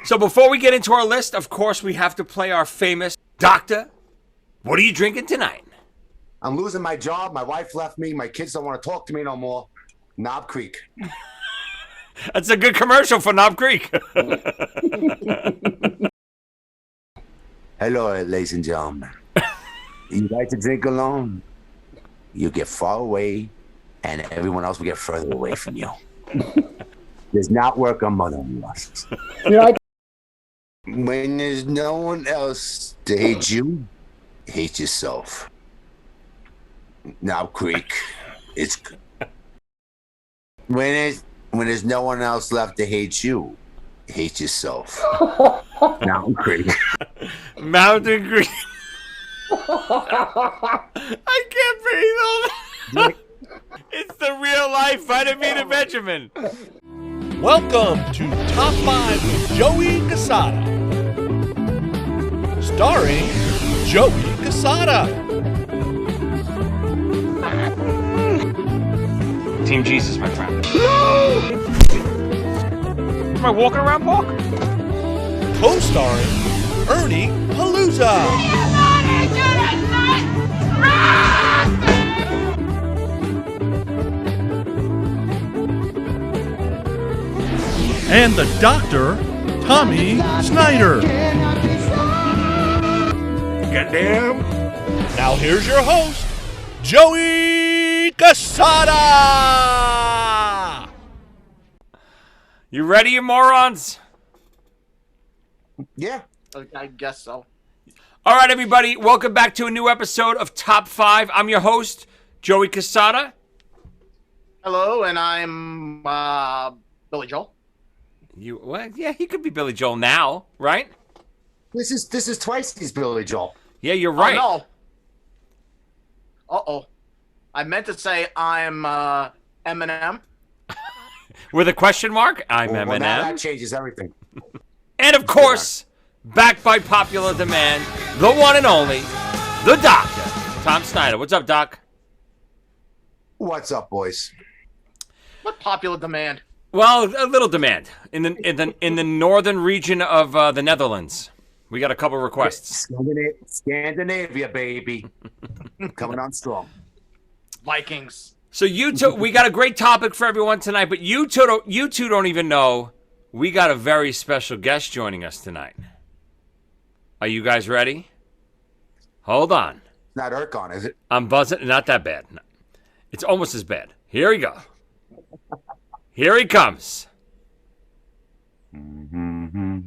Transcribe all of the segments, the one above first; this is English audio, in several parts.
So before we get into our list, of course, we have to play our famous Doctor, what are you drinking tonight? I'm losing my job. My wife left me. My kids don't want to talk to me no more. Knobb Creek. That's a good commercial for Knobb Creek. Hello, ladies and gentlemen. You like to drink alone? You get far away, and everyone else will get further away from you. Does not work on mother-in-laws. When there's no one else to hate you, hate yourself. Knobb Creek. It's when there's no one else left to hate you, hate yourself. Mountain Creek. Mountain Creek. I can't breathe. It's the real life Vitamin Benjamin. Welcome to Top 5 with Joey Cassata. Starring Joey Cassata. Team Jesus, my friend. Am I walking around park? Co-starring Ernie Palooza. And the Doctor, Tommy Snyder. Goddamn. Now here's your host, Joey Cassata. You ready, you morons? Yeah. I guess so. All right, everybody. Welcome back to a new episode of Top 5. I'm your host, Joey Cassata. Hello, and I'm Billy Joel. Well, yeah, he could be Billy Joel now, right? This is twice he's Billy Joel. Yeah, you're right. Oh, no. Uh-oh. I meant to say I'm Eminem. With a question mark, I'm Well, Eminem. now that changes everything. And of course, backed by popular demand, the one and only, the Doctor, Tom Snyder. What's up, Doc? What's up, boys? What popular demand? Well, a little demand in the northern region of the Netherlands. We got a couple requests. Scandinavia, baby. Coming on strong. Vikings. So we got a great topic for everyone tonight, but you two don't even know we got a very special guest joining us tonight. Are you guys ready? Hold on. Not Urcon, is it? I'm buzzing. Not that bad. No. It's almost as bad. Here we go. Here he comes. Mm-hmm.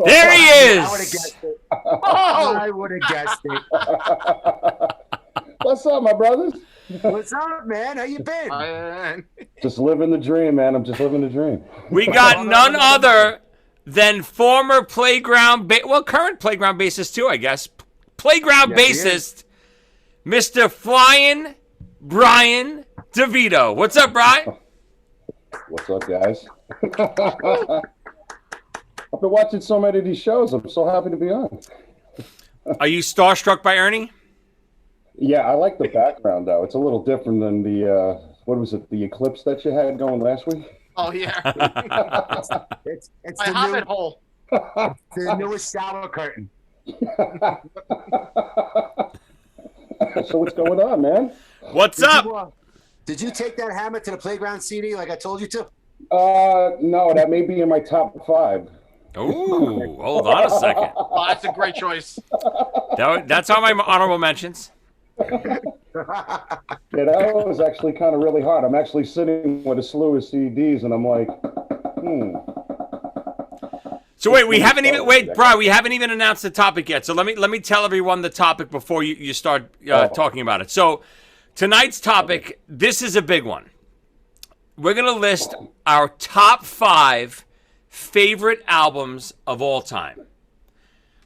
There he is. I would have guessed it. I would have guessed it. What's up, my brothers? What's up, man? How you been? Just living the dream, man. I'm just living the dream. We got none other than former current playground bassist too, I guess. Playground bassist, Mr. Flying Brian DeVito. What's up, Brian? What's up, guys? I've been watching so many of these shows. I'm so happy to be on. Are you starstruck by Ernie? Yeah, I like the background, though. It's a little different than the, what was it, the eclipse that you had going last week? Oh, yeah. It's My hobbit hole. the newest shower curtain. So what's going on, man? What's up? Did you take that hammer to the playground CD like I told you to? No, that may be in my top 5. Ooh, hold on a second. Oh, that's a great choice. That's on my honorable mentions. Yeah, that was actually kind of really hard. I'm actually sitting with a slew of CDs, and I'm like, So wait, Brian, we haven't even announced the topic yet. So let me tell everyone the topic before you start talking about it. So tonight's topic, this is a big one. We're gonna list our top 5 favorite albums of all time.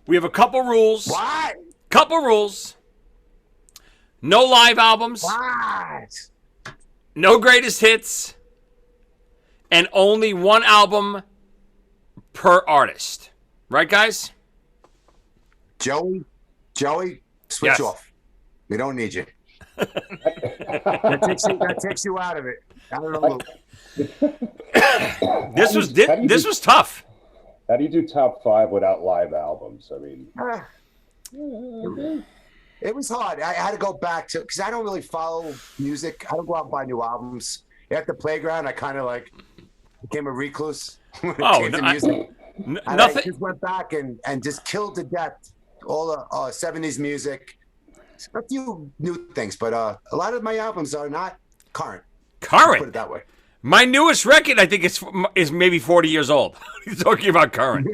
We have a couple rules. What? Couple rules. No live albums. What? No greatest hits. And only one album per artist. Right, guys? Joey, switch Yes. off. We don't need you. That takes you out of it. I don't know. This was tough. How do you do top 5 without live albums? I mean, It was hard. I had to go back to because I don't really follow music. I don't go out and buy new albums. At the playground, I kind of like became a recluse when it came to music. And Nothing. I just went back and just killed to death all the 70s music. A few new things, but a lot of my albums are not current. Current. Put it that way. My newest record, I think, is maybe 40 years old. He's talking about current.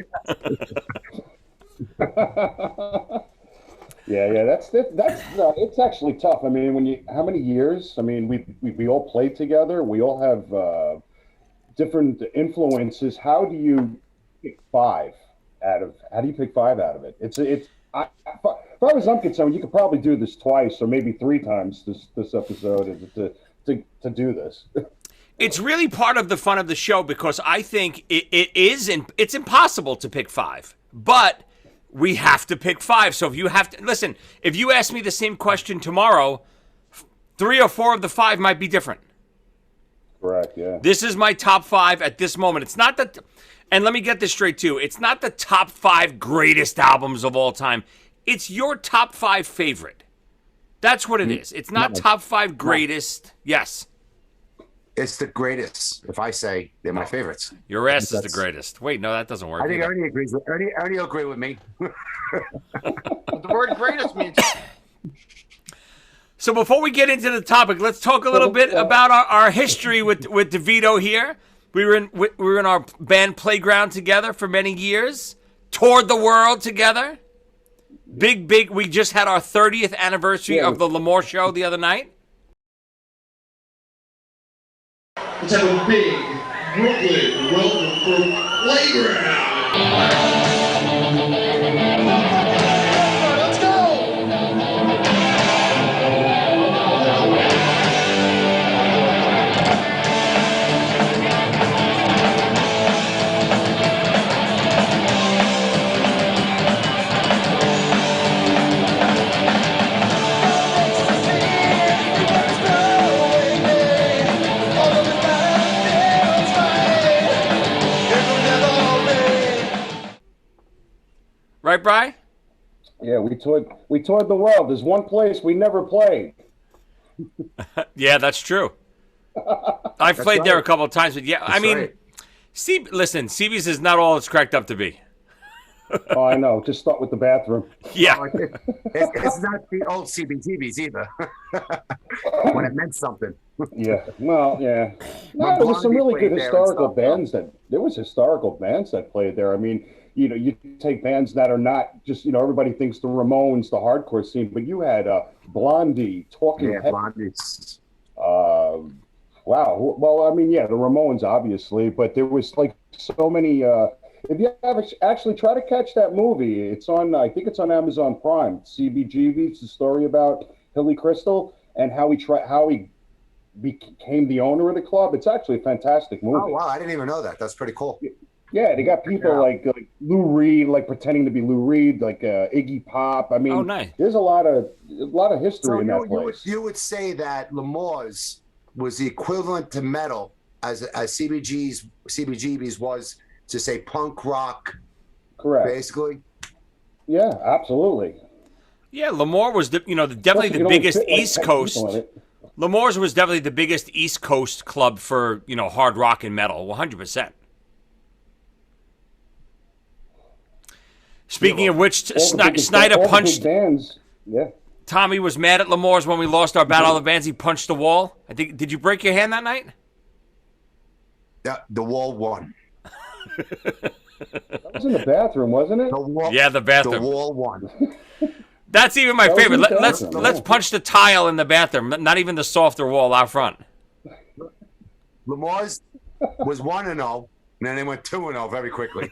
yeah, that's it's actually tough. I mean, how many years? I mean, we all played together. We all have different influences. How do you pick 5 out of? How do you pick 5 out of it? As far as I'm concerned, you could probably do this twice or maybe 3 times this episode to do this. It's really part of the fun of the show because I think it's impossible to pick 5, but we have to pick 5. So if you ask me the same question tomorrow, 3 or 4 of the 5 might be different. Correct. Yeah. This is my top 5 at this moment. It's not that, and let me get this straight too. It's not the top 5 greatest albums of all time. It's your top 5 favorite. That's what it is. It's not top 5 greatest. Yes. It's the greatest. If I say they're my favorites, Your ass is the greatest. Wait, no, that doesn't work. I think either. Ernie agrees. Ernie will agree with me. The word greatest means. So before we get into the topic, let's talk a little bit about our history with DeVito here. We were in our band Playground together for many years. Toured the world together. Big. We just had our 30th anniversary of the L'Amour show the other night. Let's have a big Brooklyn welcome for Playground. Let's go! Right, Bri? Yeah, we toured the world. There's one place we never played. Yeah, that's true. I've played there a couple of times, but yeah, That's right. listen, CB's is not all it's cracked up to be. Oh, I know. Just start with the bathroom. Yeah. It's not the old CBGBs either. When it meant something. Yeah. Well, yeah. No, My there was some Blondie really played good there and historical stuff. bands that played there. I mean, you take bands that are not just, everybody thinks the Ramones, the hardcore scene, but you had Blondie, Talking Yeah, Heads. Blondie's. Wow. Well, I mean, yeah, the Ramones, obviously, but there was like so many. If you ever actually try to catch that movie, it's on. I think it's on Amazon Prime. CBGB. It's a story about Hilly Crystal and how he became the owner of the club. It's actually a fantastic movie. Oh wow, I didn't even know that. That's pretty cool. Yeah, they got people like Lou Reed, like pretending to be Lou Reed, like Iggy Pop. I mean, nice. There's a lot of history in that you place. you would say that L'Amour's was the equivalent to metal as CBGB's was to say punk rock. Correct. Basically. Yeah, absolutely. Yeah, L'Amour was definitely the biggest East Coast. L'Amour's was definitely the biggest East Coast club for, hard rock and metal, 100%. Speaking of which, Snyder punched. Bands. Yeah. Tommy was mad at L'Amour's when we lost our Battle of the Bands. He punched the wall. I think. Did you break your hand that night? The wall won. That was in the bathroom, wasn't it? The bathroom. The wall won. That's even my That was favorite. in the Let's bathroom, punch the tile in the bathroom. Not even the softer wall out front. L'Amour's was 1-0, and then they went 2-0 very quickly.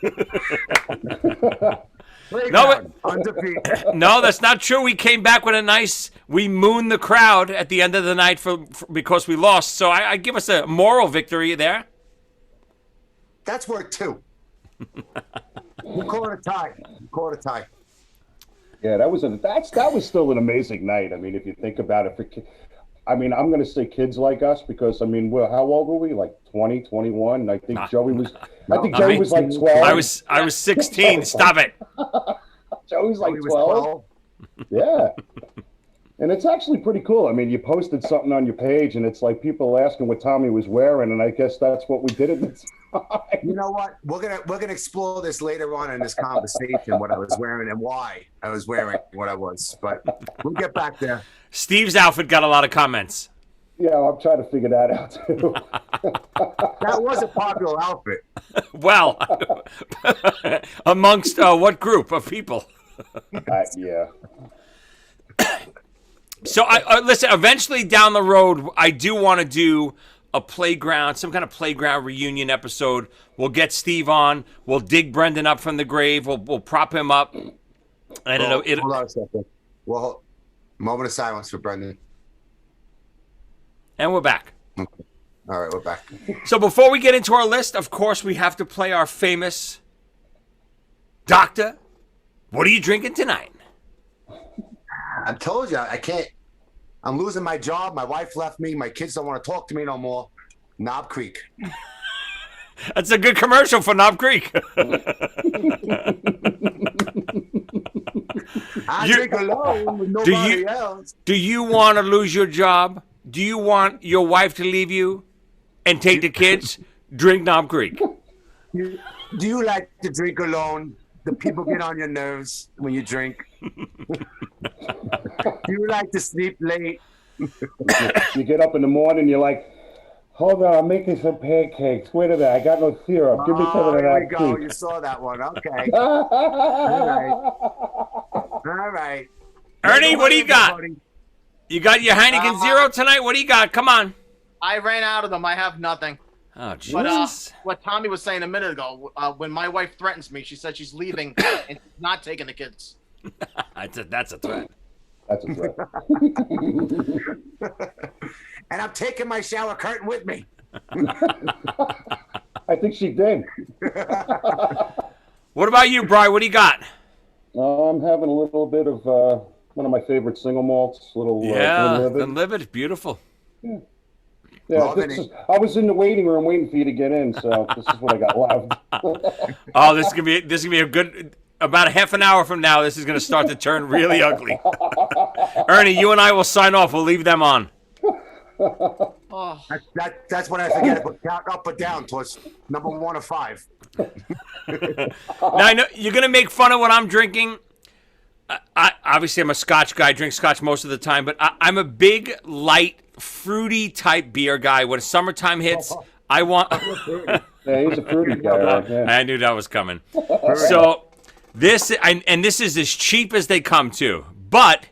Undefeated. No, that's not true. We came back with we mooned the crowd at the end of the night because we lost. So I give us a moral victory there. That's worth 2. We'll call it a tie. Yeah, that was still an amazing night. I mean, if you think about it, I mean, I'm going to say kids like us because, I mean, how old were we? Like 20, 21? I think Joey was, Joey was like 12. I was 16. Stop it. Joey's like 12. Yeah. And it's actually pretty cool. I mean, you posted something on your page, and it's like people asking what Tommy was wearing, and I guess that's what we did at the time. You know what? We're gonna explore this later on in this conversation, what I was wearing and why I was wearing what I was. But we'll get back there. Steve's outfit got a lot of comments. Yeah, I'm trying to figure that out too. That was a popular outfit. Well, amongst what group of people? Yeah. So I listen. Eventually, down the road, I do want to do a playground, some kind of playground reunion episode. We'll get Steve on. We'll dig Brendan up from the grave. We'll prop him up. And Hold on a second. Well, moment of silence for Brendan. And we're back. Okay. All right, we're back. So before we get into our list, of course, we have to play our famous Doctor. What are you drinking tonight? I told you I can't. I'm losing my job. My wife left me. My kids don't want to talk to me no more. Knobb Creek. That's a good commercial for Knobb Creek. I drink alone with nobody else. Do you want to lose your job? Do you want your wife to leave you and take the kids? Drink Knobb Creek. Do you like to drink alone? The people get on your nerves when you drink. Do you like to sleep late? You get up in the morning, you're like, hold on, I'm making some pancakes. Wait a minute, I got no syrup. Give me some of that. There we go. You saw that one. Okay. All right. Ernie, what do you got? You got your Heineken Zero tonight? What do you got? Come on. I ran out of them. I have nothing. Oh, But Jesus. what Tommy was saying a minute ago, when my wife threatens me, she said she's leaving and not taking the kids. That's a threat. That's a threat. And I'm taking my shower curtain with me. I think she did. What about you, Brian? What do you got? I'm having a little bit of one of my favorite single malts. Glenlivet. Beautiful. Yeah, Loving I was in the waiting room waiting for you to get in, so this is what I got left. Oh, this is gonna be a good. About a half an hour from now, this is gonna start to turn really ugly. Ernie, you and I will sign off. We'll leave them on. Oh, That's when I forget to put count up or down towards number 1 or 5. Now I know you're gonna make fun of what I'm drinking. Obviously, I'm a Scotch guy. I drink Scotch most of the time, but I'm a big, light, fruity type beer guy. When summertime hits, I want. Yeah, he's a fruity guy. Right? Yeah. I knew that was coming. So this is as cheap as they come too, but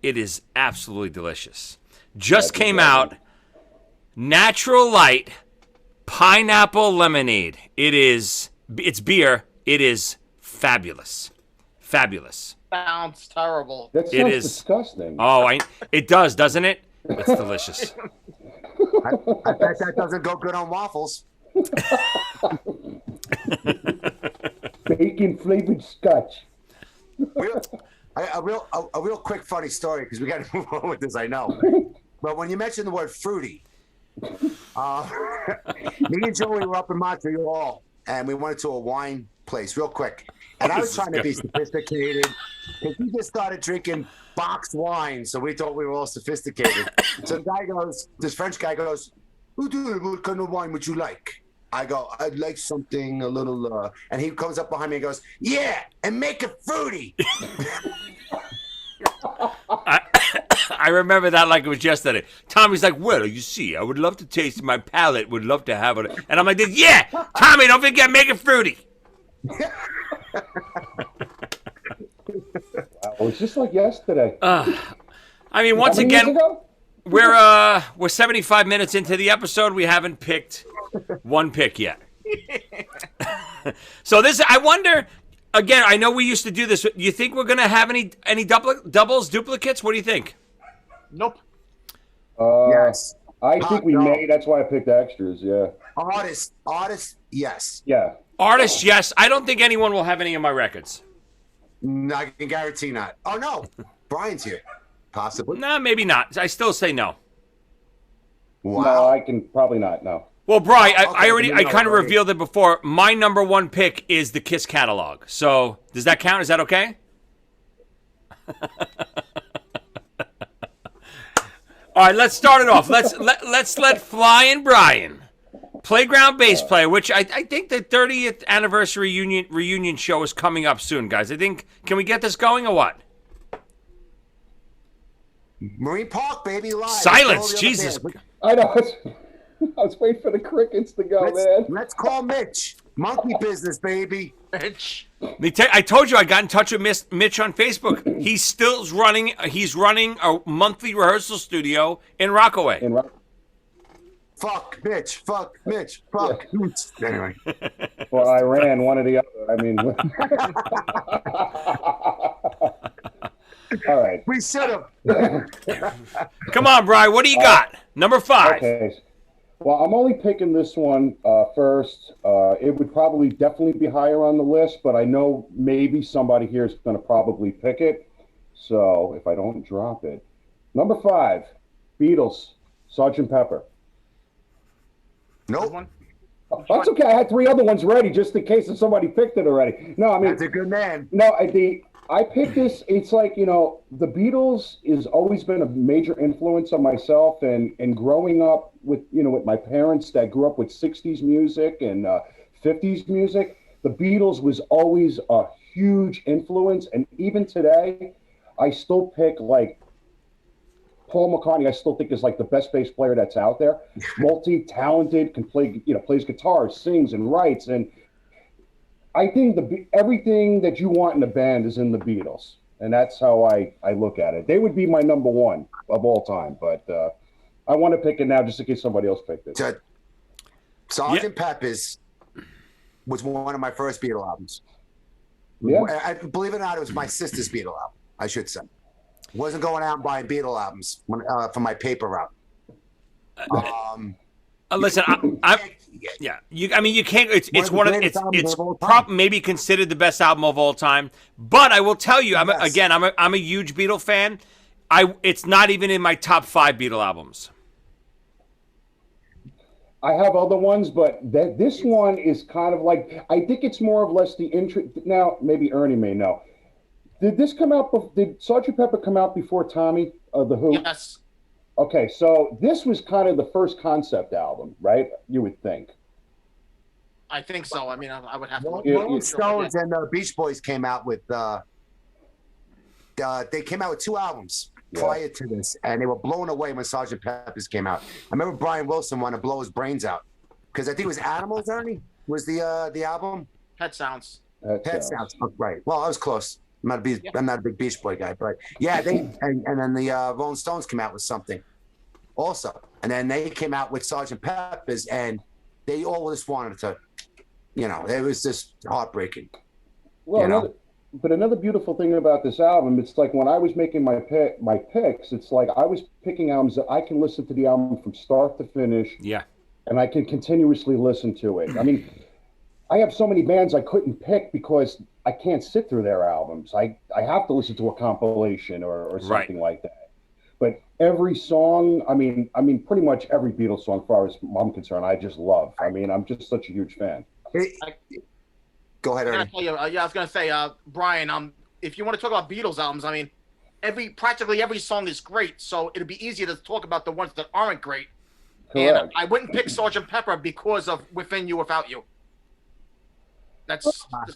it is absolutely delicious. Just came out, Natural Light Pineapple Lemonade. It's beer. It is fabulous. Fabulous. sounds terrible. That sounds disgusting. Oh, it does, doesn't it? It's delicious. I bet that doesn't go good on waffles. Bacon flavored scotch. A real quick funny story, because we got to move on with this, I know. But when you mentioned the word fruity, me and Joey were up in Montreal, and we went to a wine place real quick. And I was trying to be sophisticated, because we just started drinking boxed wine, so we thought we were all sophisticated. So the guy goes, this French guy goes, what kind of wine would you like? I go, I'd like something a little, and he comes up behind me and goes, yeah, and make it fruity. I remember that like it was yesterday. Tommy's like, well, you see, I would love to taste it. My palate would love to have it. And I'm like, yeah, Tommy, don't forget, make it fruity. It was just like yesterday. I mean, once again, we're 75 minutes into the episode. We haven't picked one pick yet. So this, I wonder. Again, I know we used to do this. You think we're gonna have any doubles, duplicates? What do you think? Nope. Yes. I think we may. That's why I picked extras. Yeah. Artists, yes. Yeah. Artists, yes. I don't think anyone will have any of my records. No, I can guarantee not. Oh no, Brian's here, possibly. Nah, maybe not. I still say no. Wow. No, I can probably not. No. Well, Brian, Okay, I kind of already. revealed it before. My number one pick is the Kiss catalog. So does that count? Is that okay? All right, let's start it off. Let's let Flying Brian, playground bass player, which I think the 30th anniversary reunion show is coming up soon, guys. I think, can we get this going or what? Marine Park, baby, live. Silence, Jesus. I know. I was waiting for the crickets to go, man. Let's call Mitch. Monkey business, baby. Bitch. I told you I got in touch with Mitch on Facebook. He's running a monthly rehearsal studio in Rockaway. Fuck Mitch. Fuck Mitch. Fuck Mitch. Anyway. Well, I ran one or the other. I mean, all right. We should have. Come on, Brian. What do you got? Number 5. Okay. Well, I'm only picking this one first. It would probably definitely be higher on the list, but I know maybe somebody here is going to probably pick it. So if I don't drop it. Number 5, Beatles, Sgt. Pepper. Nope. That's okay. I had 3 other ones ready just in case if somebody picked it already. No, I mean, That's a good man. no, I picked this. It's like, the Beatles has always been a major influence on myself, and growing up with my parents that grew up with 60s music and 50s music, the Beatles was always a huge influence. And even today, I still pick like Paul McCartney. I still think is like the best bass player that's out there. Multi-talented, can play, plays guitar, sings and writes, and I think everything that you want in a band is in the Beatles, and that's how I look at it. They would be my number 1 of all time, but I want to pick it now just in case somebody else picked it. Sgt. Pepper's was one of my first Beatle albums. Yeah. Believe it or not, it was my sister's Beatle album, I should say. Wasn't going out and buying Beatle albums for my paper route. Listen, yeah. You can't. It's one of it's maybe considered the best album of all time. But I will tell you, I'm a huge Beatle fan. It's not even in my top 5 Beatle albums. I have other ones, but this one is kind of like, I think it's more or less the intro. Now, maybe Ernie may know. Did Sgt. Pepper come out before Tommy of The Who? Yes. Okay, so this was kind of the first concept album, right? You would think. I think so. I mean, I would have to look. Rolling Stones and the Beach Boys came out with they came out with 2 albums prior to this, and they were blown away when Sgt. Pepper's came out. I remember Brian Wilson wanted to blow his brains out because I think it was Animals, Ernie, was the album. Pet Sounds. Pet Sounds. Oh, right. Well, I was close. I'm not a big Beach Boy guy, but yeah, and then the Rolling Stones came out with something also, and then they came out with Sgt. Pepper's, and they all just wanted to, it was just heartbreaking. Well, another beautiful thing about this album, it's like when I was making my picks, it's like I was picking albums that I can listen to the album from start to finish. Yeah. And I can continuously listen to it. I mean, I have so many bands I couldn't pick because I can't sit through their albums. I have to listen to a compilation or something like that. But every song, I mean, pretty much every Beatles song, as far as I'm concerned, I just love. I mean, I'm just such a huge fan. Go ahead, Ernie. I was gonna say, Brian, if you want to talk about Beatles albums, I mean, practically every song is great, so it'd be easier to talk about the ones that aren't great. Correct. And I wouldn't pick Sgt. Pepper because of Within You, Without You. The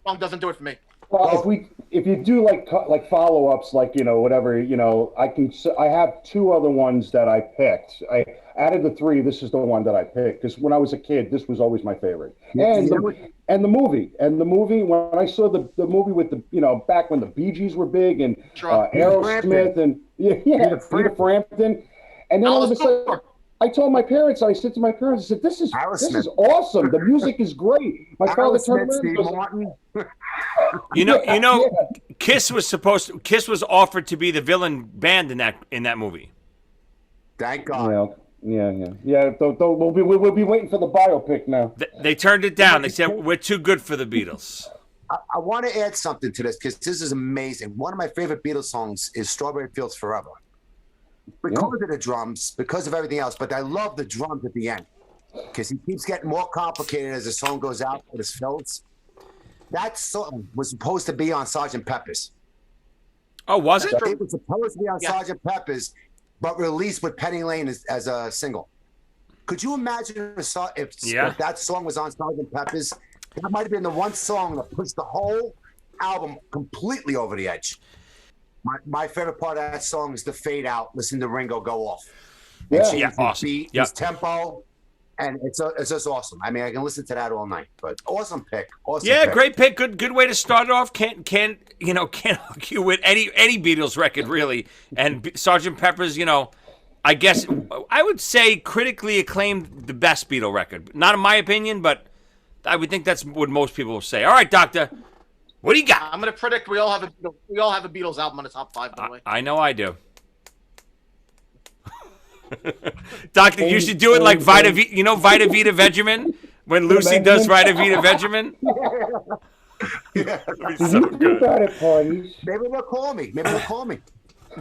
song doesn't do it for me. Well, if you do like follow-ups, whatever, I have 2 other ones that I picked. I added the 3. This is the one that I picked because when I was a kid, this was always my favorite. And the movie, when I saw the movie with the, back when the Bee Gees were big and Aerosmith and Peter Frampton, and then all of a sudden, I told my parents, I said to my parents, I said, this is awesome. The music is great. My father turned around and goes, Kiss was offered to be the villain band in that movie. Thank God. Yeah. We'll be waiting for the biopic now. They turned it down. They said, we're too good for the Beatles. I want to add something to this because this is amazing. One of my favorite Beatles songs is Strawberry Fields Forever. because of the drums, because of everything else. But I love the drums at the end because he keeps getting more complicated as the song goes out with his fills. That song was supposed to be on Sgt. Pepper's. Oh, was it? It was supposed to be on Sgt. Pepper's, but released with Penny Lane as a single. Could you imagine if that song was on Sgt. Pepper's? That might have been the one song that pushed the whole album completely over the edge. My favorite part of that song is the fade out. Listen to Ringo go off. Yeah, awesome. Beat, his tempo, and it's just awesome. I mean, I can listen to that all night. But awesome pick. Awesome pick. Great pick. Good way to start it off. Can't argue with any Beatles record really. And Sgt. Pepper's, I guess I would say critically acclaimed the best Beatle record. Not in my opinion, but I would think that's what most people will say. All right, Doctor. What do you got? I'm going to predict we all have a Beatles album on the top 5, by the way. I know I do. Doctor, you should do it like Vita Vita Vegemin? When Lucy does Vita Vita Vegemin? Yeah. So good. Maybe they'll call me.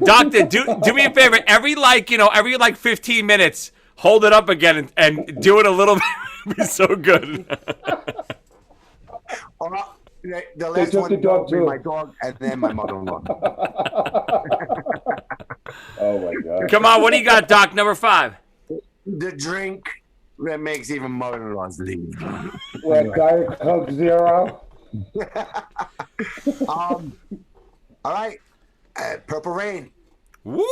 Doctor, do me a favor. Every 15 minutes, hold it up again and do it a little bit. It'd be so good. The last one will be my dog and then my mother-in-law. Oh, my God. Come on, what do you got, Doc? Number 5. The drink that makes even mother-in-laws leave. What, Diet Coke Zero? All right. Purple Rain. Woo!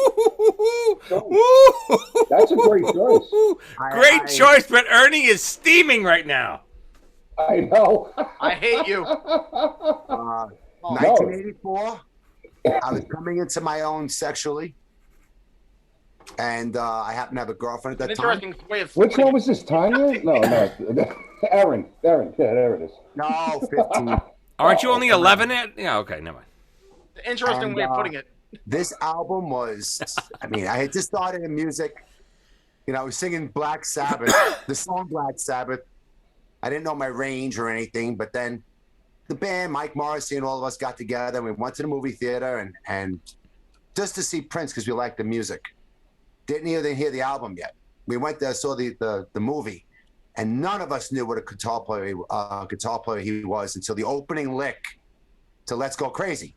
That's a great choice. Great choice, but Ernie is steaming right now. I know. I hate you. 1984. I was coming into my own sexually. And I happened to have a girlfriend at that time. Interesting way of Which one was this, Tanya? No. Aaron. Yeah, there it is. No, 15. Aren't you only 11 yet? Yeah, okay, never mind. Interesting way of putting it. This album was, I had just started in music. I was singing Black Sabbath, the song Black Sabbath. I didn't know my range or anything, but then the band, Mike Morrissey and all of us got together and we went to the movie theater and just to see Prince because we liked the music. Didn't even hear the album yet. We went there, saw the movie, and none of us knew what a guitar player he was until the opening lick to Let's Go Crazy.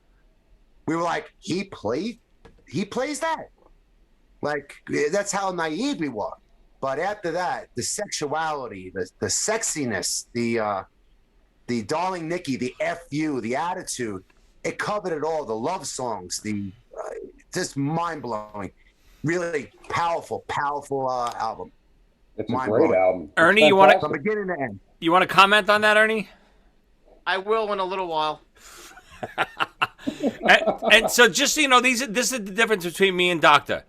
We were like, he plays that? Like, that's how naive we were. But after that, the sexuality, the sexiness, the Darling Nikki, the FU, the attitude, it covered it all. The love songs, just mind-blowing. Really powerful album. It's a great album. Ernie, you want to from beginning to end? You want to comment on that, Ernie? I will in a little while. and so just so you know, this is the difference between me and Doctor.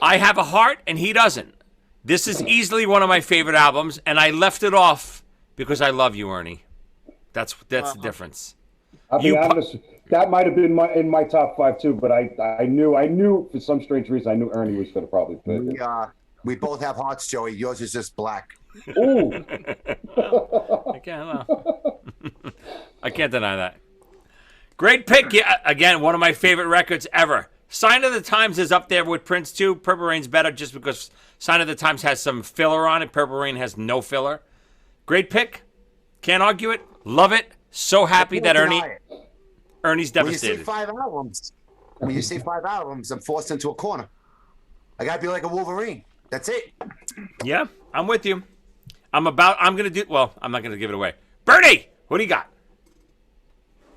I have a heart and he doesn't. This is easily one of my favorite albums, and I left it off because I love you, Ernie. That's the difference. I'll be honest, that might have been in my top 5 too, but I knew for some strange reason I knew Ernie was going to probably pick it. We both have hearts, Joey. Yours is just black. Ooh. I can't deny that. Great pick. Yeah, again, one of my favorite records ever. Sign of the Times is up there with Prince too. Purple Rain's better just because Sign of the Times has some filler on it. Purple Rain has no filler. Great pick. Can't argue it. Love it. So happy that Ernie's devastated. When you say 5 albums, I'm forced into a corner. I gotta be like a Wolverine. That's it. Yeah, I'm with you. I'm not gonna give it away. Bernie, what do you got?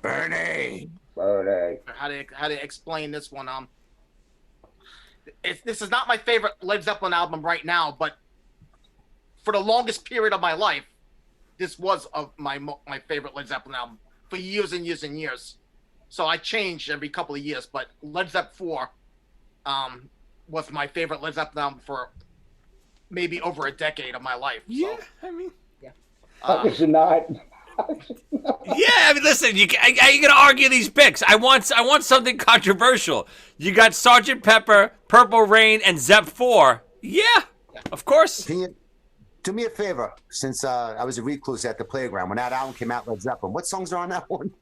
Bernie. How to explain this one? This is not my favorite Led Zeppelin album right now, but for the longest period of my life, this was my favorite Led Zeppelin album for years and years and years. So I changed every couple of years, but Led Zeppelin 4 was my favorite Led Zeppelin album for maybe over a decade of my life. Yeah, so. How could you not? Yeah, listen, you gonna argue these picks? I want something controversial. You got Sgt. Pepper, Purple Rain, and Zepp 4. Yeah, of course. Can Do me a favor, since I was a recluse at the playground. When that album came out, Led Zeppelin, what songs are on that one?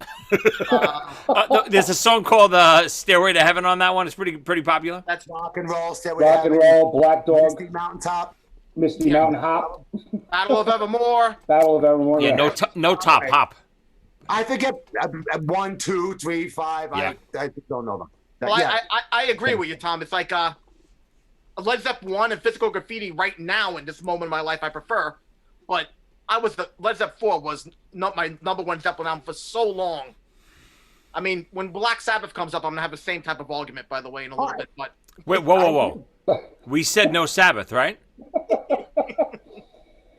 There's a song called "Stairway to Heaven" on that one. It's pretty popular. That's Rock and Roll, Stairway to Rock and Heaven, Roll, Black Dog, Misty Mountaintop. Misty Mountain Hop, Battle of Evermore. Battle of Evermore. Yeah, no top hop. I forget 1, 2, 3, 5. Yeah. I don't know them. Well, Yeah. I agree with you, Tom. It's like Led Zeppelin 1 and Physical Graffiti right now in this moment in my life I prefer. But Led Zeppelin 4 was not my number one Zeppelin album for so long. I mean, when Black Sabbath comes up, I'm going to have the same type of argument, by the way, in a little bit. But Wait, whoa. We said no Sabbath, right?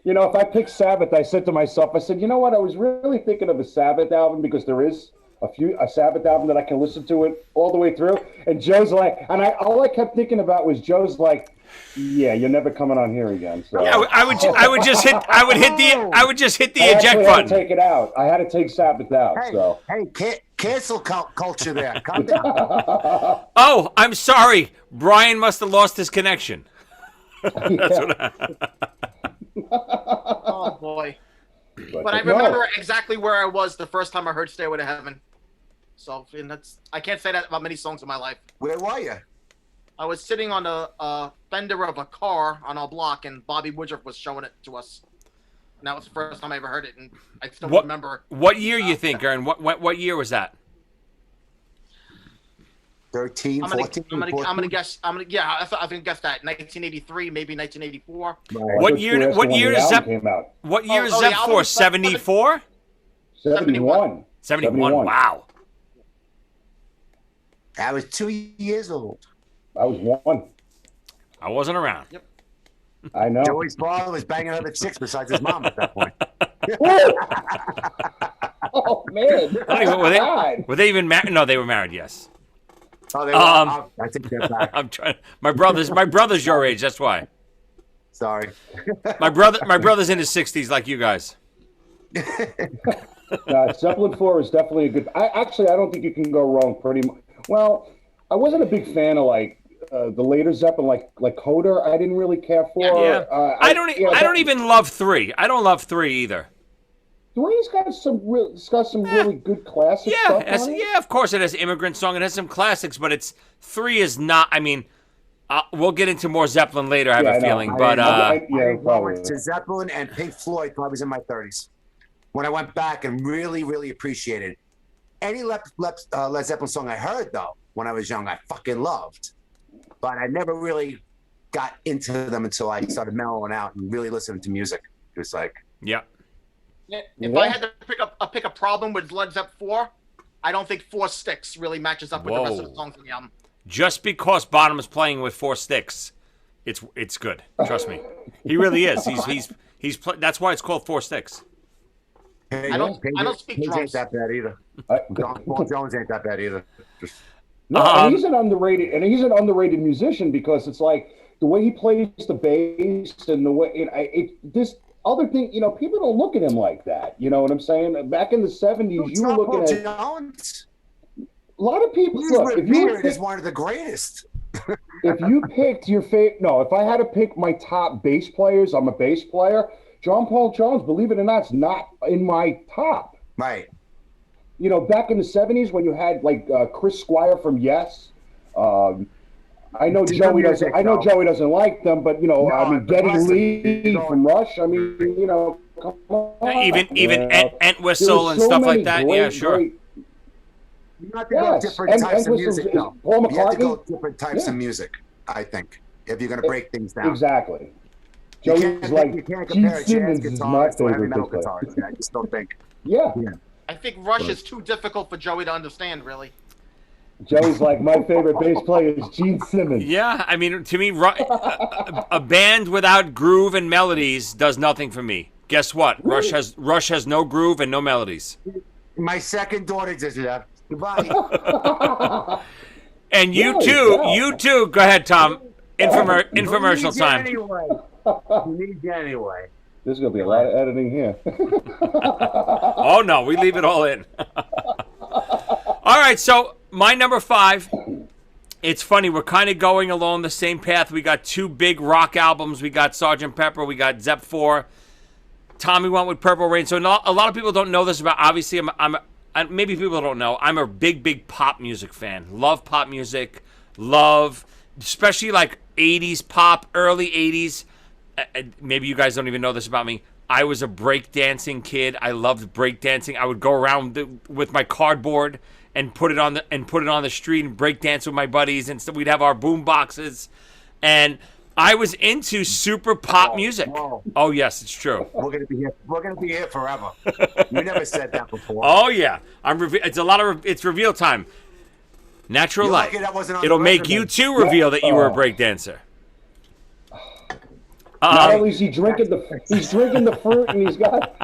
You know, if I picked Sabbath, I said to myself, I said, you know what? I was really thinking of a Sabbath album because there is a Sabbath album that I can listen to it all the way through. And Joe's like, and all I kept thinking about was Joe's like, yeah, you're never coming on here again. So Yeah, I would just hit the I eject actually had button. to take it out. I had to take Sabbath out. So Cancel culture there. Come down. Oh, I'm sorry. Brian must have lost his connection. oh boy. But I remember exactly where I was the first time I heard Stairway to Heaven. So, and I can't say that about many songs in my life. Where were you? I was sitting on a fender of a car on our block, and Bobby Woodruff was showing it to us. And that was the first time I ever heard it, and I still remember. What year you think, Aaron? What year was that? 13, 14, I'm gonna guess. I think guess that 1983, maybe 1984. What year? What year is Zepp? What year is Zepp for? 74? 71. 71. Wow. I was 2 years old. I was 1. I wasn't around. Yep. I know. Joey's father was banging other chicks besides his mom at that point. Oh man! Were they even married? No, they were married. Yes. Oh, they were. I take that back. I'm trying. My brother's your age. That's why. Sorry. My brother's in his 60s, like you guys. Zeppelin 4 is definitely a good. I don't think you can go wrong. Pretty much. Well, I wasn't a big fan of the later Zeppelin, like Coda. I didn't really care for. Yeah. I don't even love 3. I don't love 3 either. 3's got some really good classic stuff on it. Yeah, of course it has Immigrant Song. It has some classics, but 3 is not. I mean, we'll get into more Zeppelin later. I have a feeling, but I went to Zeppelin and Pink Floyd till I was in my 30s. When I went back and really, really appreciated any Led Zeppelin song I heard though when I was young, I fucking loved, but I never really got into them until I started mellowing out and really listening to music. It was like, yeah. If I had to pick a problem with Led Zeppelin 4, I don't think 4 Sticks really matches up with the rest of the songs in the album. Just because Bottom is playing with 4 sticks, it's good. Trust me, he really is. That's why it's called 4 Sticks. hey, I don't speak Page drums. ain't that bad either. Paul Jones ain't that bad either. No, and he's an underrated musician because it's like the way he plays the bass and the way this other thing, people don't look at him like that. You know what I'm saying? Back in the 70s, you were looking at Jones. A lot of people. Look, if you is one of the greatest. If you picked your favorite, if I had to pick my top bass players, I'm a bass player. John Paul Jones, believe it or not, is not in my top. Right. Back in the 70s when you had Chris Squire from Yes. I know Joey doesn't. I know Joey doesn't like them, but Geddy Lee from Rush. I mean, come on. Even Entwistle and stuff like that. Yeah, sure. You have to go different types of music, though. Paul You have to go McCartney. different types of music, I think, if you're going to break things down. Exactly. You Joey's like can't Gene compare a jazz Simmons is my guitarist to a heavy favorite metal bass player. guitarist. I just don't think. Yeah. I think Rush is too difficult for Joey to understand, really. Joey's like, my favorite bass player is Gene Simmons. Yeah, I mean, to me, a band without groove and melodies does nothing for me. Guess what? Really? Rush has no groove and no melodies. My second daughter does that. Goodbye. And you Really? too. Wow. You too. Go ahead, Tom. Infomercial time. He needs you anyway. There's going to be a lot of editing here. Oh no, we leave it all in. All right, so my number 5 it's funny. We're kind of going along the same path. We got 2 big rock albums. We got Sgt. Pepper. We got Zepp 4. Tommy went with Purple Rain. So a lot of people don't know this about. Obviously, maybe people don't know. I'm a big pop music fan. Love pop music. Love, especially like 80s pop, early 80s. Maybe you guys don't even know this about me. I was a breakdancing kid. I loved breakdancing. I would go around with my cardboard and put it on the street and breakdance with my buddies, and so we'd have our boom boxes. And I was into super pop music. Whoa. Oh yes, it's true. We're gonna be here. We're gonna be here forever. You never said that before. Oh yeah, it's reveal time. Natural You're light. lucky that wasn't on the It'll make record, you man. too reveal that you were a breakdancer. Not only is he drinking the fruit, and he's got.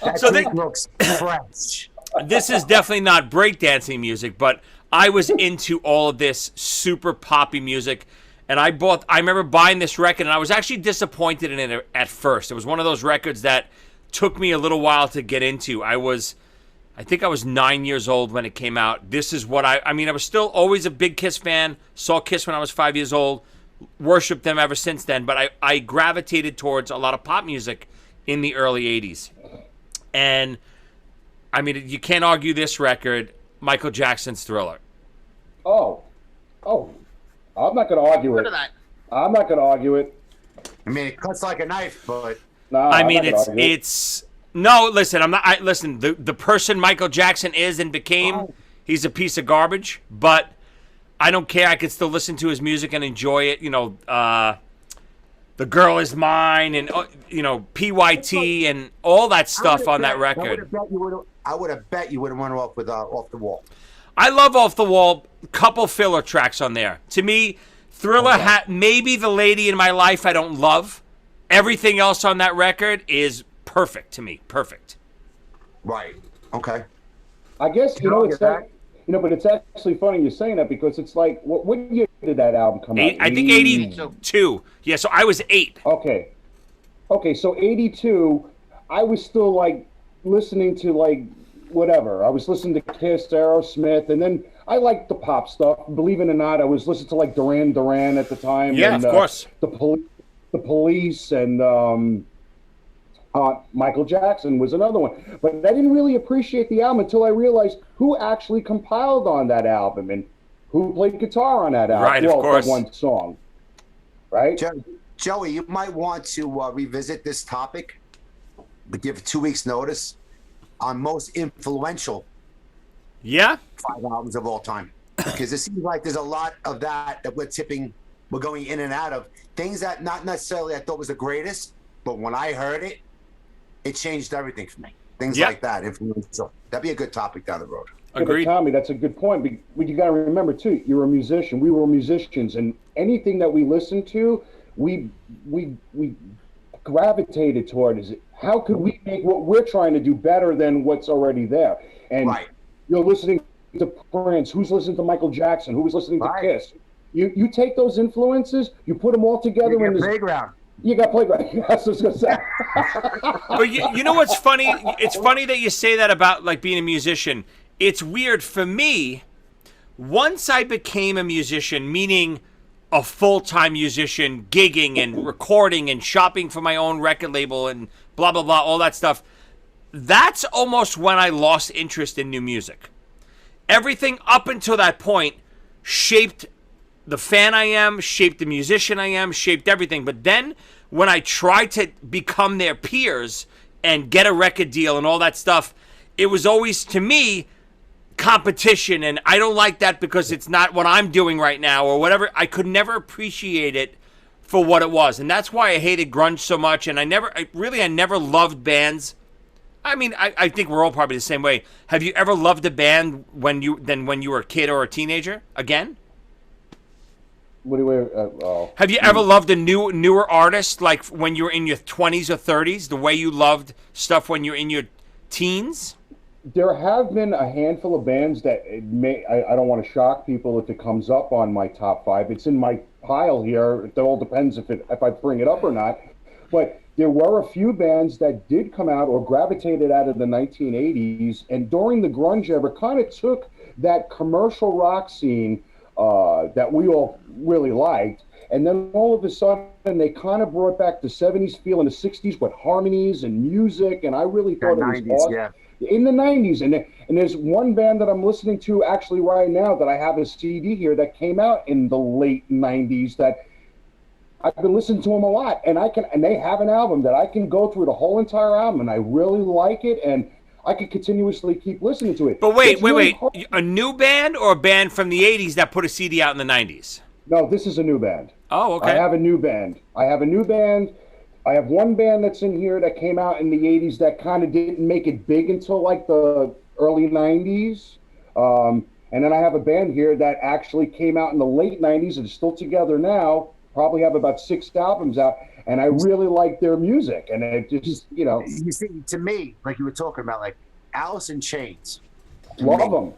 That So drink looks fresh. This is definitely not breakdancing music, but I was into all of this super poppy music, and I remember buying this record, and I was actually disappointed in it at first. It was one of those records that took me a little while to get into. I think I was 9 years old when it came out. This is what I was still always a big Kiss fan. Saw Kiss when I was 5 years old. Worshipped them ever since then. But I gravitated towards a lot of pop music in the early 80s. And, I mean, you can't argue this record, Michael Jackson's Thriller. Oh, I'm not going to argue Rid it. of that. I'm not going to argue it. I mean, it cuts like a knife, but Nah, I I'm mean, not gonna argue it. no, listen, I'm not, listen, the person Michael Jackson is and became, he's a piece of garbage, but I don't care. I can still listen to his music and enjoy it. You know, The Girl Is Mine and, PYT and all that stuff on that record. I would have bet you would have run off with Off the Wall. I love Off the Wall. Couple filler tracks on there. To me, Thriller maybe The Lady in My Life I don't love. Everything else on that record is perfect to me. Perfect. Right. Okay. I guess but it's actually funny you're saying that because it's like, what year did that album come out? I think 82. Yeah, so I was 8. Okay, so 82, I was still like listening to like whatever. I was listening to Kiss, Aerosmith, and then I liked the pop stuff. Believe it or not, I was listening to like Duran Duran at the time. Yeah, and, of course. The Police and Michael Jackson was another one. But I didn't really appreciate the album until I realized who actually compiled on that album and who played guitar on that album. Right, of course. One song. Right? Joey, you might want to revisit this topic, but give 2 weeks notice on most influential 5 albums of all time. Because it seems like there's a lot of that we're going in and out of. Things that not necessarily I thought was the greatest, but when I heard it, it changed everything for me. Things like that, influential. That'd be a good topic down the road. Agreed. Yeah, Tommy, that's a good point. But you got to remember too, you're a musician. We were musicians, and anything that we listened to, we gravitated toward. Is how could we make what we're trying to do better than what's already there? And you're listening to Prince. Who's listening to Michael Jackson? Who was listening to Kiss? You take those influences, you put them all together in this playground. You got playground. That's what I was gonna say. But you know what's funny? It's funny that you say that about like being a musician. It's weird for me. Once I became a musician, meaning a full-time musician, gigging and recording and shopping for my own record label and blah blah blah, all that stuff. That's almost when I lost interest in new music. Everything up until that point shaped the fan I am, shaped the musician I am, shaped everything. But then when I tried to become their peers and get a record deal and all that stuff, it was always, to me, competition. And I don't like that because it's not what I'm doing right now or whatever. I could never appreciate it for what it was. And that's why I hated grunge so much. And I never loved bands. I mean, I think we're all probably the same way. Have you ever loved a band when you were a kid or a teenager again? Have you ever loved a newer artist, like when you were in your 20s or 30s, the way you loved stuff when you're in your teens? There have been a handful of bands that I don't want to shock people if it comes up on my top 5. It's in my pile here. It all depends if I bring it up or not. But there were a few bands that did come out or gravitated out of the 1980s, and during the grunge era, kind of took that commercial rock scene that we all really liked, and then all of a sudden they kind of brought back the 70s feel in the 60s with harmonies and music, and I really thought it was 90s, awesome. yeah. In the 90s, and there's one band that I'm listening to actually right now that I have a CD here that came out in the late 90s that I've been listening to them a lot, and they have an album that I can go through the whole entire album, and I really like it, and I could continuously keep listening to it. But wait. Hard. A new band or a band from the 80s that put a CD out in the 90s? No, this is a new band. Oh, okay. I have a new band. I have one band that's in here that came out in the 80s that kind of didn't make it big until like the early 90s. And then I have a band here that actually came out in the late 90s and is still together now, probably have about 6 albums out. And I really like their music. And it just, You see, to me, like you were talking about, like Alice in Chains. Love them.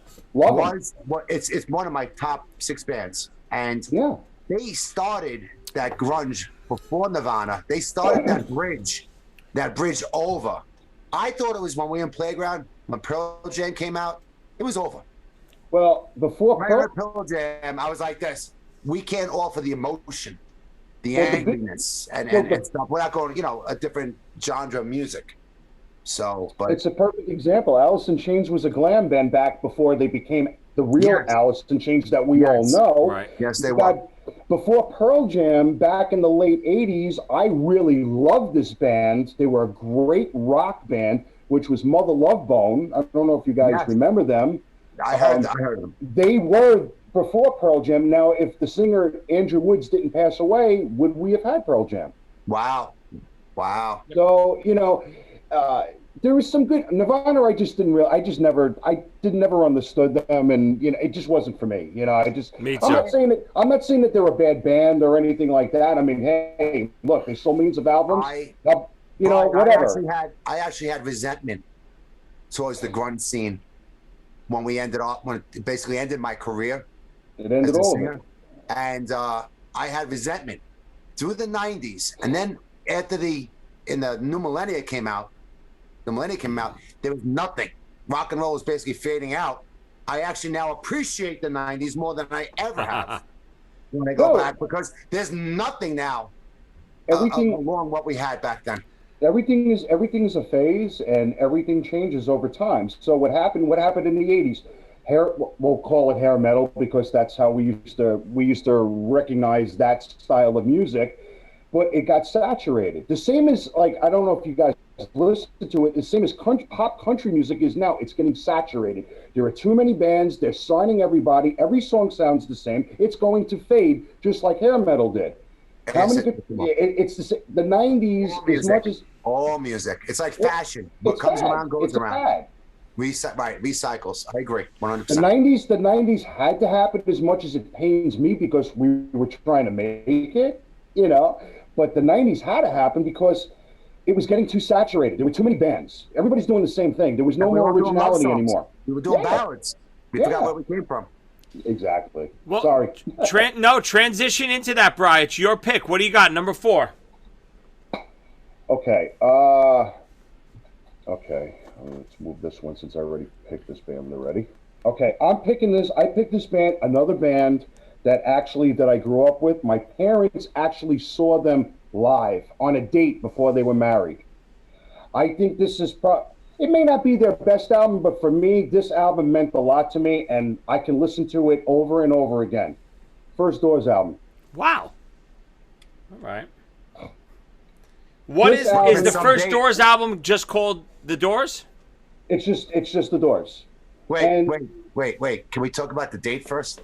It's one of my top 6 bands. And Yeah. they started that grunge before Nirvana. They started that bridge over. I thought it was when we were in Playground, when Pearl Jam came out, it was over. Well, before Right after Pearl Jam, I was like this. We can't offer the emotion, the angriness, and stuff. We're not going, a different genre of music. So, but it's a perfect example. Alice in Chains was a glam band back before they became the real Alice in Chains that we all know. Right. Yes, they were. Before Pearl Jam, back in the late 80s, I really loved this band. They were a great rock band, which was Mother Love Bone. I don't know if you guys remember them. I heard them. They were before Pearl Jam. Now, if the singer Andrew Woods didn't pass away, would we have had Pearl Jam? Wow. So, there was some good Nirvana. I never understood them, and it just wasn't for me. Me too. I'm not saying that they're a bad band or anything like that. I mean, hey, look, they sold millions of albums. Whatever. I actually had resentment towards the grunge scene when it basically ended my career. It ended as a all singer. of it. And I had resentment through the 90s, and then in the new millennia came out. There was nothing. Rock and roll was basically fading out. I actually now appreciate the 90s more than I ever have when I go back, because there's nothing now along what we had back then. Everything is a phase, and everything changes over time. So what happened in the 80s? We'll call it hair metal because that's how we used to recognize that style of music, but it got saturated. The same as, like, I don't know if you guys listen to it, the same as pop country music is now. It's getting saturated. There are too many bands. They're signing everybody. Every song sounds the same. It's going to fade just like hair metal did. It's the 90s as much as all music. It's like fashion. What comes around goes around. Recycles. I agree, 100%. The 90s had to happen, as much as it pains me because we were trying to make it, But the 90s had to happen because it was getting too saturated. There were too many bands. Everybody's doing the same thing. There was no more originality anymore. We were doing ballads. We forgot where we came from. Exactly. Well, sorry. Transition into that, Brian. It's your pick. What do you got? Number 4. Okay. Let's move this one since I already picked this band already. Okay, I'm picking this. I picked this band, another band that I grew up with. My parents actually saw them live on a date before they were married. I think this is it may not be their best album, but for me, this album meant a lot to me, and I can listen to it over and over again. First Doors album. Wow. All right. Is the First Doors album just called The Doors? It's just The Doors. Wait. Can we talk about the date first?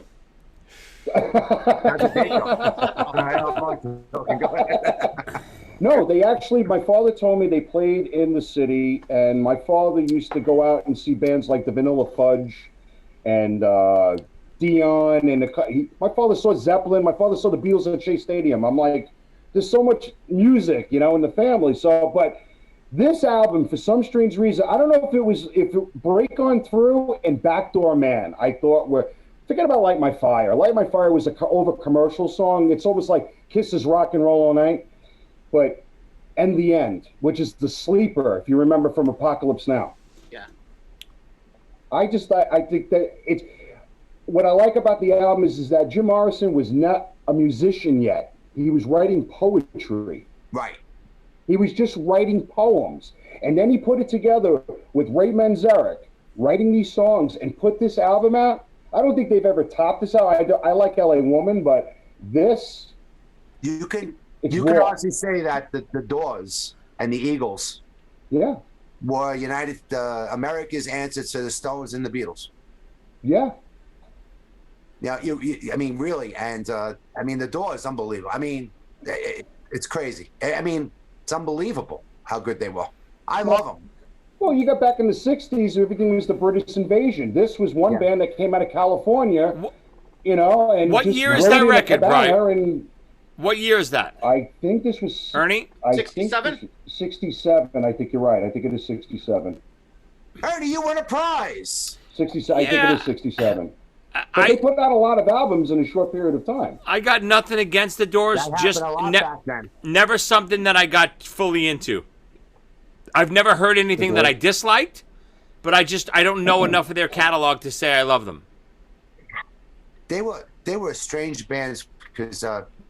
How'd the date go? No, they actually, my father told me they played in the city, and my father used to go out and see bands like the Vanilla Fudge and Dion. And my father saw Zeppelin. My father saw the Beatles at Shea Stadium. I'm like, there's so much music, in the family. So, but this album, for some strange reason, I don't know if it Break On Through and Backdoor Man, I thought forget about Light My Fire. Light My Fire was over commercial song. It's almost like Kiss's Rock and Roll All Night. But and The End, which is the sleeper, if you remember from Apocalypse Now. Yeah. I think that it's what I like about the album is that Jim Morrison was not a musician yet. He was writing poetry. Right. He was just writing poems. And then he put it together with Ray Manzarek, writing these songs and put this album out. I don't think they've ever topped this out. I like LA Woman, but this... You can raw. honestly say that the Doors and the Eagles Yeah. were America's answer to the Stones and the Beatles. Yeah. Yeah, I mean, really, and I mean, the Doors, unbelievable. I mean, it's crazy. I mean, it's unbelievable how good they were. I love them. Well, you got back in the 60s, everything was the British invasion. This was one band that came out of California, you know, and What just year is that rode in at record, the banner, Brian? and What year is that? I think this was... Ernie? 67? 67, I think you're right. I think it is 67. Ernie, you won a prize. 67, I think Yeah. it is 67. But they put out a lot of albums in a short period of time. I got nothing against the Doors, That just happened a lot back then. never something that I got fully into. I've never heard anything that I disliked, but I don't know enough of their catalog to say I love them. They were a strange band because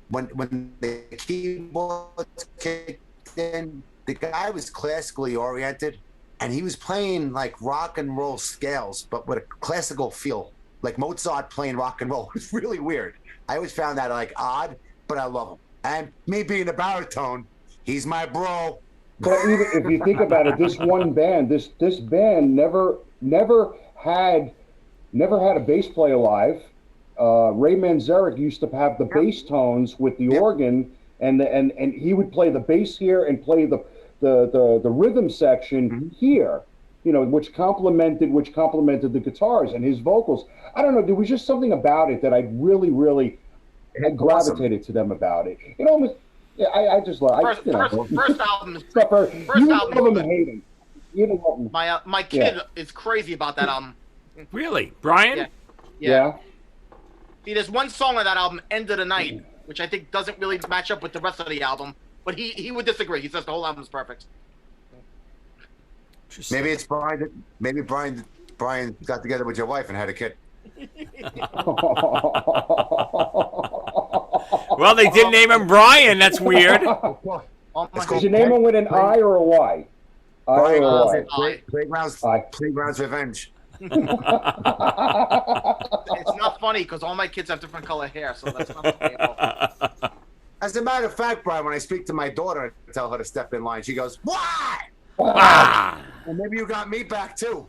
when the keyboards kicked in, the guy was classically oriented, and he was playing like rock and roll scales, but with a classical feel, like Mozart playing rock and roll. It was really weird. I always found that like odd, but I love him. And me being a baritone, he's my bro. But even if you think about it, this one band, this band never had a bass player live. Ray Manzarek used to have the bass tones with the organ, and he would play the bass here and play the rhythm section here, you know, which complemented the guitars and his vocals. I don't know, there was just something about it that I really gravitated to them about it. You know, I just love. First album. You love him and hate him. You don't love him. My kid is crazy about that album. Really? Brian? Yeah. See, there's one song on that album, "End of the Night," which I think doesn't really match up with the rest of the album. But he would disagree. He says the whole album is perfect. Maybe it's Brian. Maybe Brian got together with your wife and had a kid. Well, they didn't name him Brian. That's weird. Did you name him with an I or a Y? I or a Y? Playground's Revenge. It's not funny because all my kids have different color hair, so that's not funny at all. As a matter of fact, Brian, when I speak to my daughter and tell her to step in line, she goes, "What?" Ah! Well, maybe you got me back too.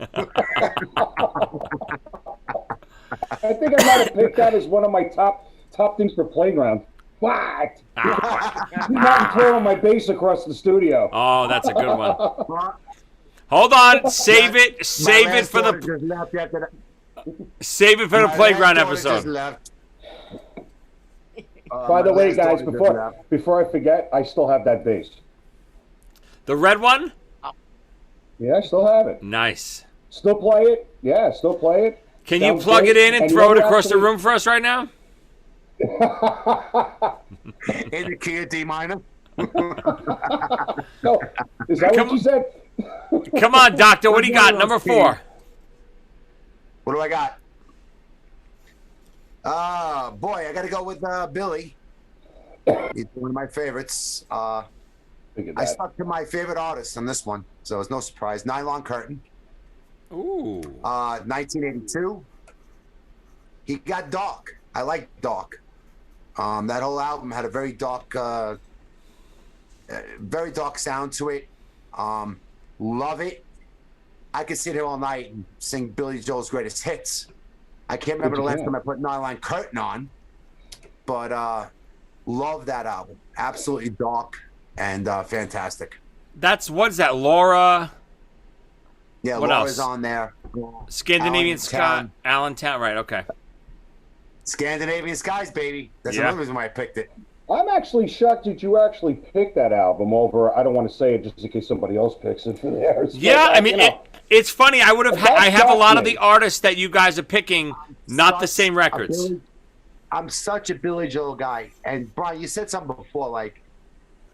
I think I might have picked that as one of my top things for Playground. What? You're not throwing my bass across the studio. Oh, that's a good one. Hold on, save it for the playground episode. By the way, guys, before I forget, I still have that bass. The red one? Yeah, I still have it. Nice. Still play it? Yeah, still play it. Can you plug it in and throw it across the room for us right now? In the key of D minor. No, is that what you said? Come on, Doctor. What do you got? Number 4. What do I got? Boy, I got to go with Billy. He's one of my favorites. I stuck to my favorite artist on this one, so it's no surprise. Nylon Curtain. Ooh. 1982. He got dark. I like dark. That whole album had a very dark sound to it. Love it. I could sit here all night and sing Billy Joel's greatest hits. I can't remember the last time I put Nylon Curtain on, but love that album. Absolutely dark and fantastic. What is that, Laura? Yeah, what Laura's else? on there. Scandinavian Sky. Allentown, right, okay. Scandinavian Skies, baby. That's another reason why I picked it. I'm actually shocked that you actually picked that album over. I don't want to say it just in case somebody else picks it for theirs. Yeah, I mean, it's funny. I would have. I have a lot of the artists that you guys are picking, not the same records. I'm such a Billy Joel guy. And Brian, you said something before, like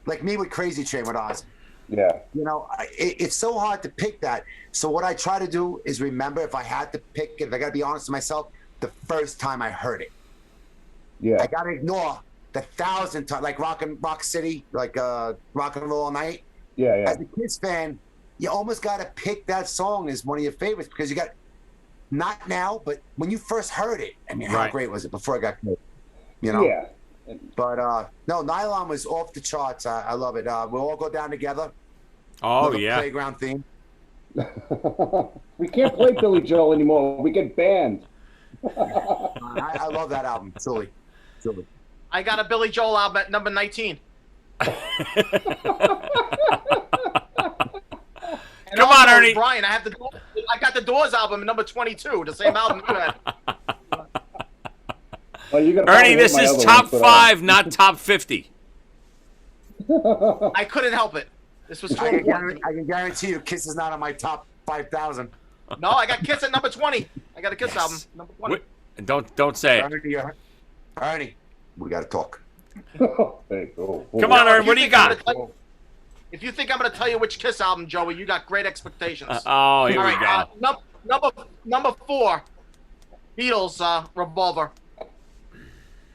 like me with Crazy Train with Oz. Yeah. You know, it's so hard to pick that. So what I try to do is remember, if I had to pick it, if I got to be honest with myself, the first time I heard it. Yeah. I got to ignore the 1,000 times, like Rock City, like Rock and Roll All Night. Yeah, yeah. As a Kiss fan, you almost got to pick that song as one of your favorites, because you got, not now, but when you first heard it, I mean, how great was it before I got killed? You know? Yeah. But no, Nylon was off the charts. I love it. We'll all go down together. Oh, yeah. Playground theme. We can't play Billy Joel anymore. We get banned. I love that album. Truly. I got a Billy Joel album at number 19. Come on, Ernie. Brian, I got the Doors album at number 22, the same album you had. Well, Ernie, this is top 5, not top 50. I couldn't help it. This was too I important. can guarantee you Kiss is not on my top 5,000. No, I got Kiss at number 20. I got a Kiss album, number 20. Don't say it. Ernie, we got to talk. Hey, oh, oh. Come on, Ernie, what do you got? If you think I'm going to tell you which Kiss album, Joey, you got great expectations. Oh, here All we right, go. number 4, Beatles, Revolver.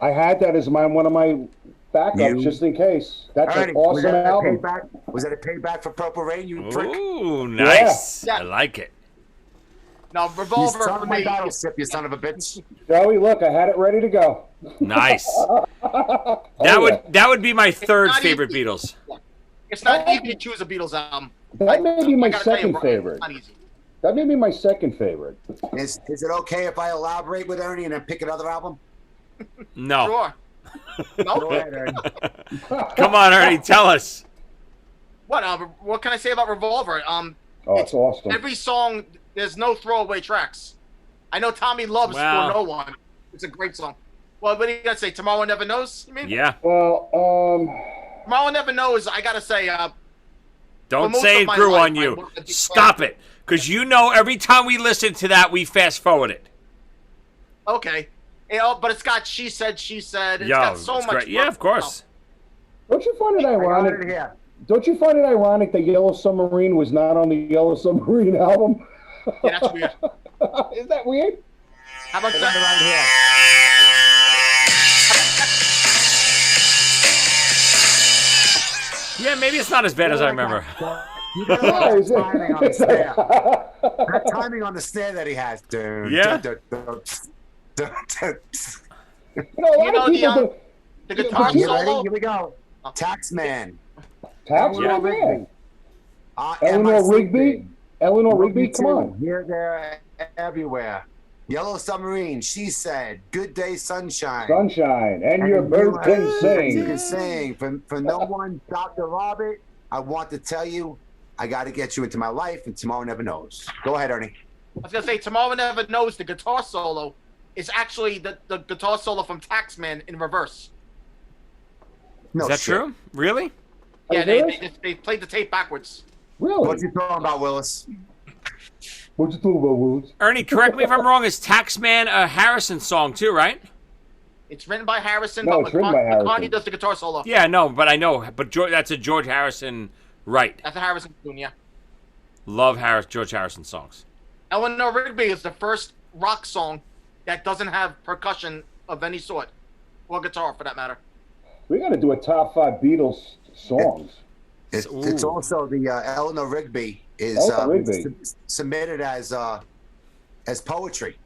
I had that as one of my backups, just in case. That's Ernie, an awesome album. Was that a payback for Purple Rain, you prick? Ooh, nice. Yeah. I like it. Now, You Revolver son for of my me. battleship, you son of a bitch. Joey, look, I had it ready to go. Nice. Oh, That would be my third not favorite easy. Beatles. It's not easy to choose a Beatles album. That may be my I gotta tell you, second Brian, favorite. It's not easy. That may be my second favorite. Is it okay if I elaborate with Ernie and then pick another album? No. Sure. No? Go ahead, Ernie. Come on, Ernie, tell us. What can I say about Revolver? Oh, it's awesome. Every song, there's no throwaway tracks. I know Tommy loves Wow. For No One. It's a great song. Well, what do you got to say? Tomorrow Never Knows, you mean? Yeah. Well, Tomorrow Never Knows, I got to say, Don't most say of it my grew life, on I you. was a big Stop fan. it. Because you know every time we listen to that, we fast forward it. Okay. You know, but it's got She Said. It's Yo, got so it's much. great. Yeah, of course. don't you find it I got it ironic? here. Don't you find it ironic that Yellow Submarine was not on the Yellow Submarine album? Yeah, that's weird. Is that weird? How about I got it that? right here. Yeah, maybe it's not as bad as I remember. You gotta Yeah, love is the it? timing on the snare. That timing on the snare that he has. Yeah. You know, a lot You know of people the, do. The guitar You ready? solo. Here we go. Taxman. Tax Yeah. Man. Eleanor Rigby? Eleanor Rigby, come on. Here, there, everywhere. Yellow Submarine. She said, "Good day, sunshine." Sunshine, and your bird can You can sing. sing. For no one, Dr. Robert, I want to tell you, I got to get you into my life, and tomorrow never knows. Go ahead, Ernie. I was gonna say Tomorrow Never Knows. The guitar solo is actually the guitar solo from Taxman in reverse. No Is that shit. true? Really? Yeah, Oh, really? they played the tape backwards. Really? What you talking about, Willis? What you talking about, Woods? Ernie, correct me if I'm wrong. Is Taxman a Harrison song too, right? It's written by Harrison, No, but it's written by Harrison. McCartney does the guitar solo. Yeah, no, but I know. But that's a George Harrison, right? That's a Harrison tune, yeah. Love George Harrison songs. Eleanor Rigby is the first rock song that doesn't have percussion of any sort, or guitar for that matter. We got to do a top 5 Beatles songs. It's also the Eleanor Rigby is Eleanor Rigby. Submitted as poetry.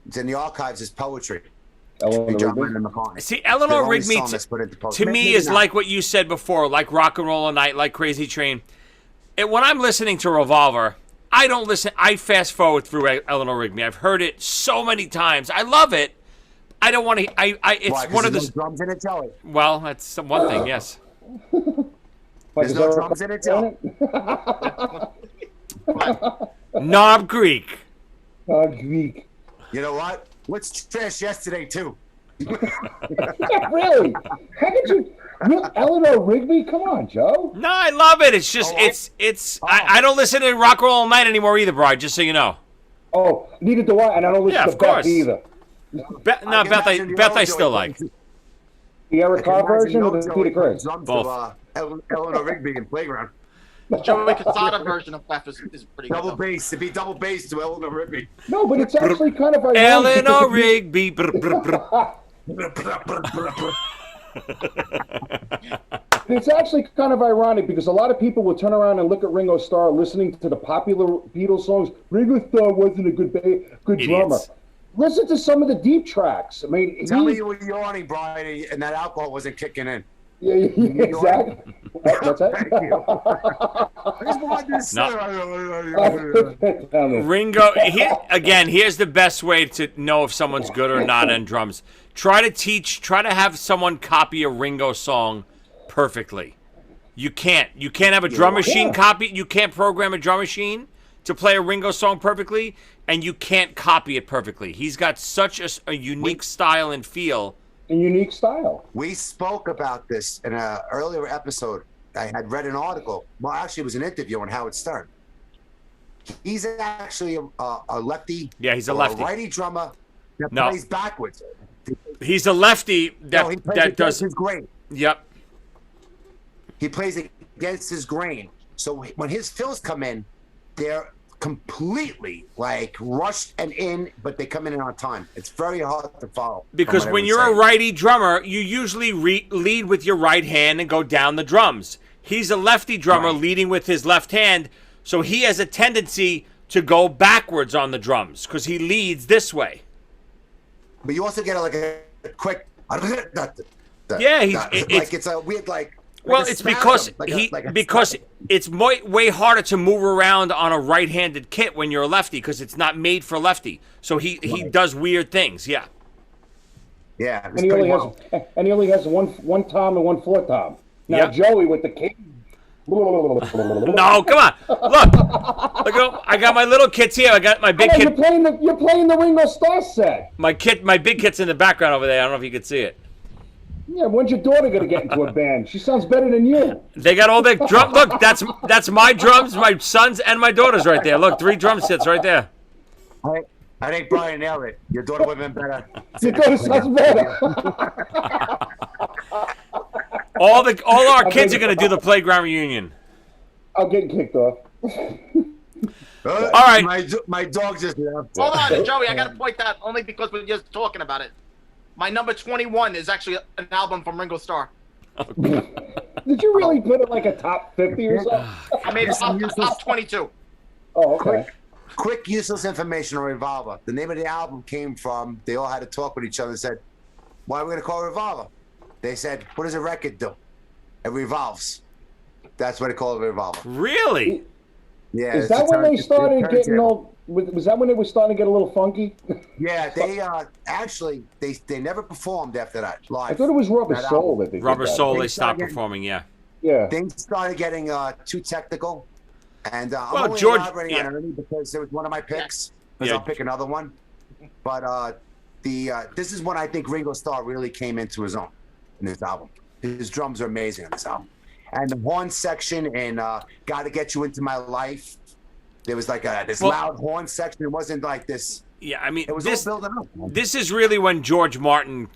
It's in the archives as poetry. Eleanor John Rigby. Lennon and McCartney. See, Eleanor The only Rigby song that's put into to poetry. me Maybe is not. like what you said before, like Rock and Roll All Night, like Crazy Train. When I'm listening to Revolver, I don't listen. I fast forward through Eleanor Rigby. I've heard it so many times. I love it. I don't want to. It's Why, 'cause one of there's the. no drums in it, Joey. Well, that's one thing. Yes. Like, There's is no there a drums in it, Joe. Knob Creek. Greek. You know what? What's trash yesterday too? Really? How could you? Eleanor Rigby? Come on, Joe. No, I love it. It's just I don't listen to Rock and Roll All Night anymore either, Bride. Just so you know. Oh, neither do I, and I don't listen Yeah, to of Beth course. either. Beth I still like. The Eric Carr version or the Peter Criss? Both. Eleanor Rigby in Playground. The Joey Cassata version of Clef is pretty Double good. bass. It'd be double bass to Eleanor Rigby. No, but it's actually kind of ironic. Eleanor Rigby. It's actually kind of ironic because a lot of people will turn around and look at Ringo Starr listening to the popular Beatles songs. Ringo Starr wasn't a good drummer. Idiots. Listen to some of the deep tracks. I mean, Tell me you were yawning, Brian, and that alcohol wasn't kicking in. Yeah, exactly. What's that? Thank you. I just wanted to say. Ringo, here's the best way to know if someone's good or not on drums. Try to have someone copy a Ringo song perfectly. You can't have a drum machine copy. You can't program a drum machine to play a Ringo song perfectly, and you can't copy it perfectly. He's got such a unique style and feel. A unique style. We spoke about this in an earlier episode. I had read an article. Well, actually, it was an interview on Howard Stern. He's actually a lefty. Yeah, he's a lefty. A righty drummer that plays backwards. He's a lefty that does his grain. Yep. He plays against his grain. So when his fills come in, they're completely like rushed and in, but they come in on time. It's very hard to follow. Because when you're a righty drummer, you usually lead with your right hand and go down the drums. He's a lefty drummer leading with his left hand, so he has a tendency to go backwards on the drums because he leads this way. But you also get like a quick. Yeah, it's a weird like. Well, it's because because it's way harder to move around on a right-handed kit when you're a lefty because it's not made for lefty. So he does weird things. Yeah. Yeah. And he only has one tom and one fourth tom. Now Joey with the king. No, come on. Look, I got my little kits here. I got my big kit. You're playing the Ringo Starr set. My big kit's in the background over there. I don't know if you can see it. Yeah, when's your daughter gonna get into a band? She sounds better than you. They got all their drum. Look, that's my drums, my son's, and my daughter's right there. Look, 3 drum sets right there. I think Brian nailed it. Your daughter would have been better. Your daughter sounds better. All our kids are gonna do the playground reunion. I'm getting kicked off. All right. My dog just left. Hold on, Joey. I got to point that only because we're just talking about it. My number 21 is actually an album from Ringo Starr. Did you really put it like a top 50 or something? I made it top 22. Oh, okay. Quick useless information on Revolver. The name of the album came from, they all had to talk with each other and said, why are we going to call it Revolver? They said, what does a record do? It revolves. That's why they call it Revolver. Really? Yeah. Is that when they started getting all... Was that when it was starting to get a little funky? Yeah, they actually they never performed after that live. I thought it was Rubber Soul that they did Rubber that. Soul, they stopped performing. Yeah. Yeah. Things started getting too technical, and I'm only George, elaborating on Ernie because it was one of my picks. Because I'll pick another one, but this is when I think Ringo Starr really came into his own in this album. His drums are amazing on this album, and the horn section in "Gotta Get You Into My Life." There was like this loud horn section. It wasn't like this. Yeah, I mean, it was all building up. This is really when George Martin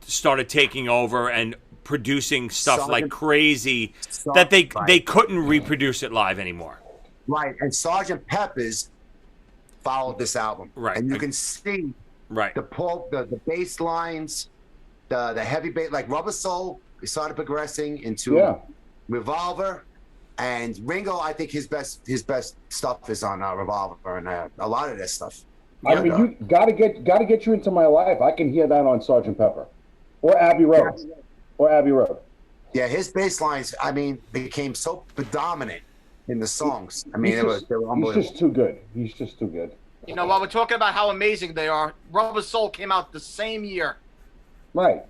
started taking over and producing stuff like crazy that they couldn't reproduce it live anymore. Right, and Sgt. Pepper's followed this album. Right, and you can see the bass lines, the heavy bass, like Rubber Soul. We started progressing into Revolver. And Ringo, I think his best stuff is on Revolver and a lot of this stuff. I mean, you gotta get you into my life. I can hear that on Sgt. Pepper, or Abbey Road, Yeah, his bass lines, I mean, became so predominant in the songs. I mean, they were unbelievable. He's just too good. He's just too good. You know, while we're talking about how amazing they are, Rubber Soul came out the same year. Right.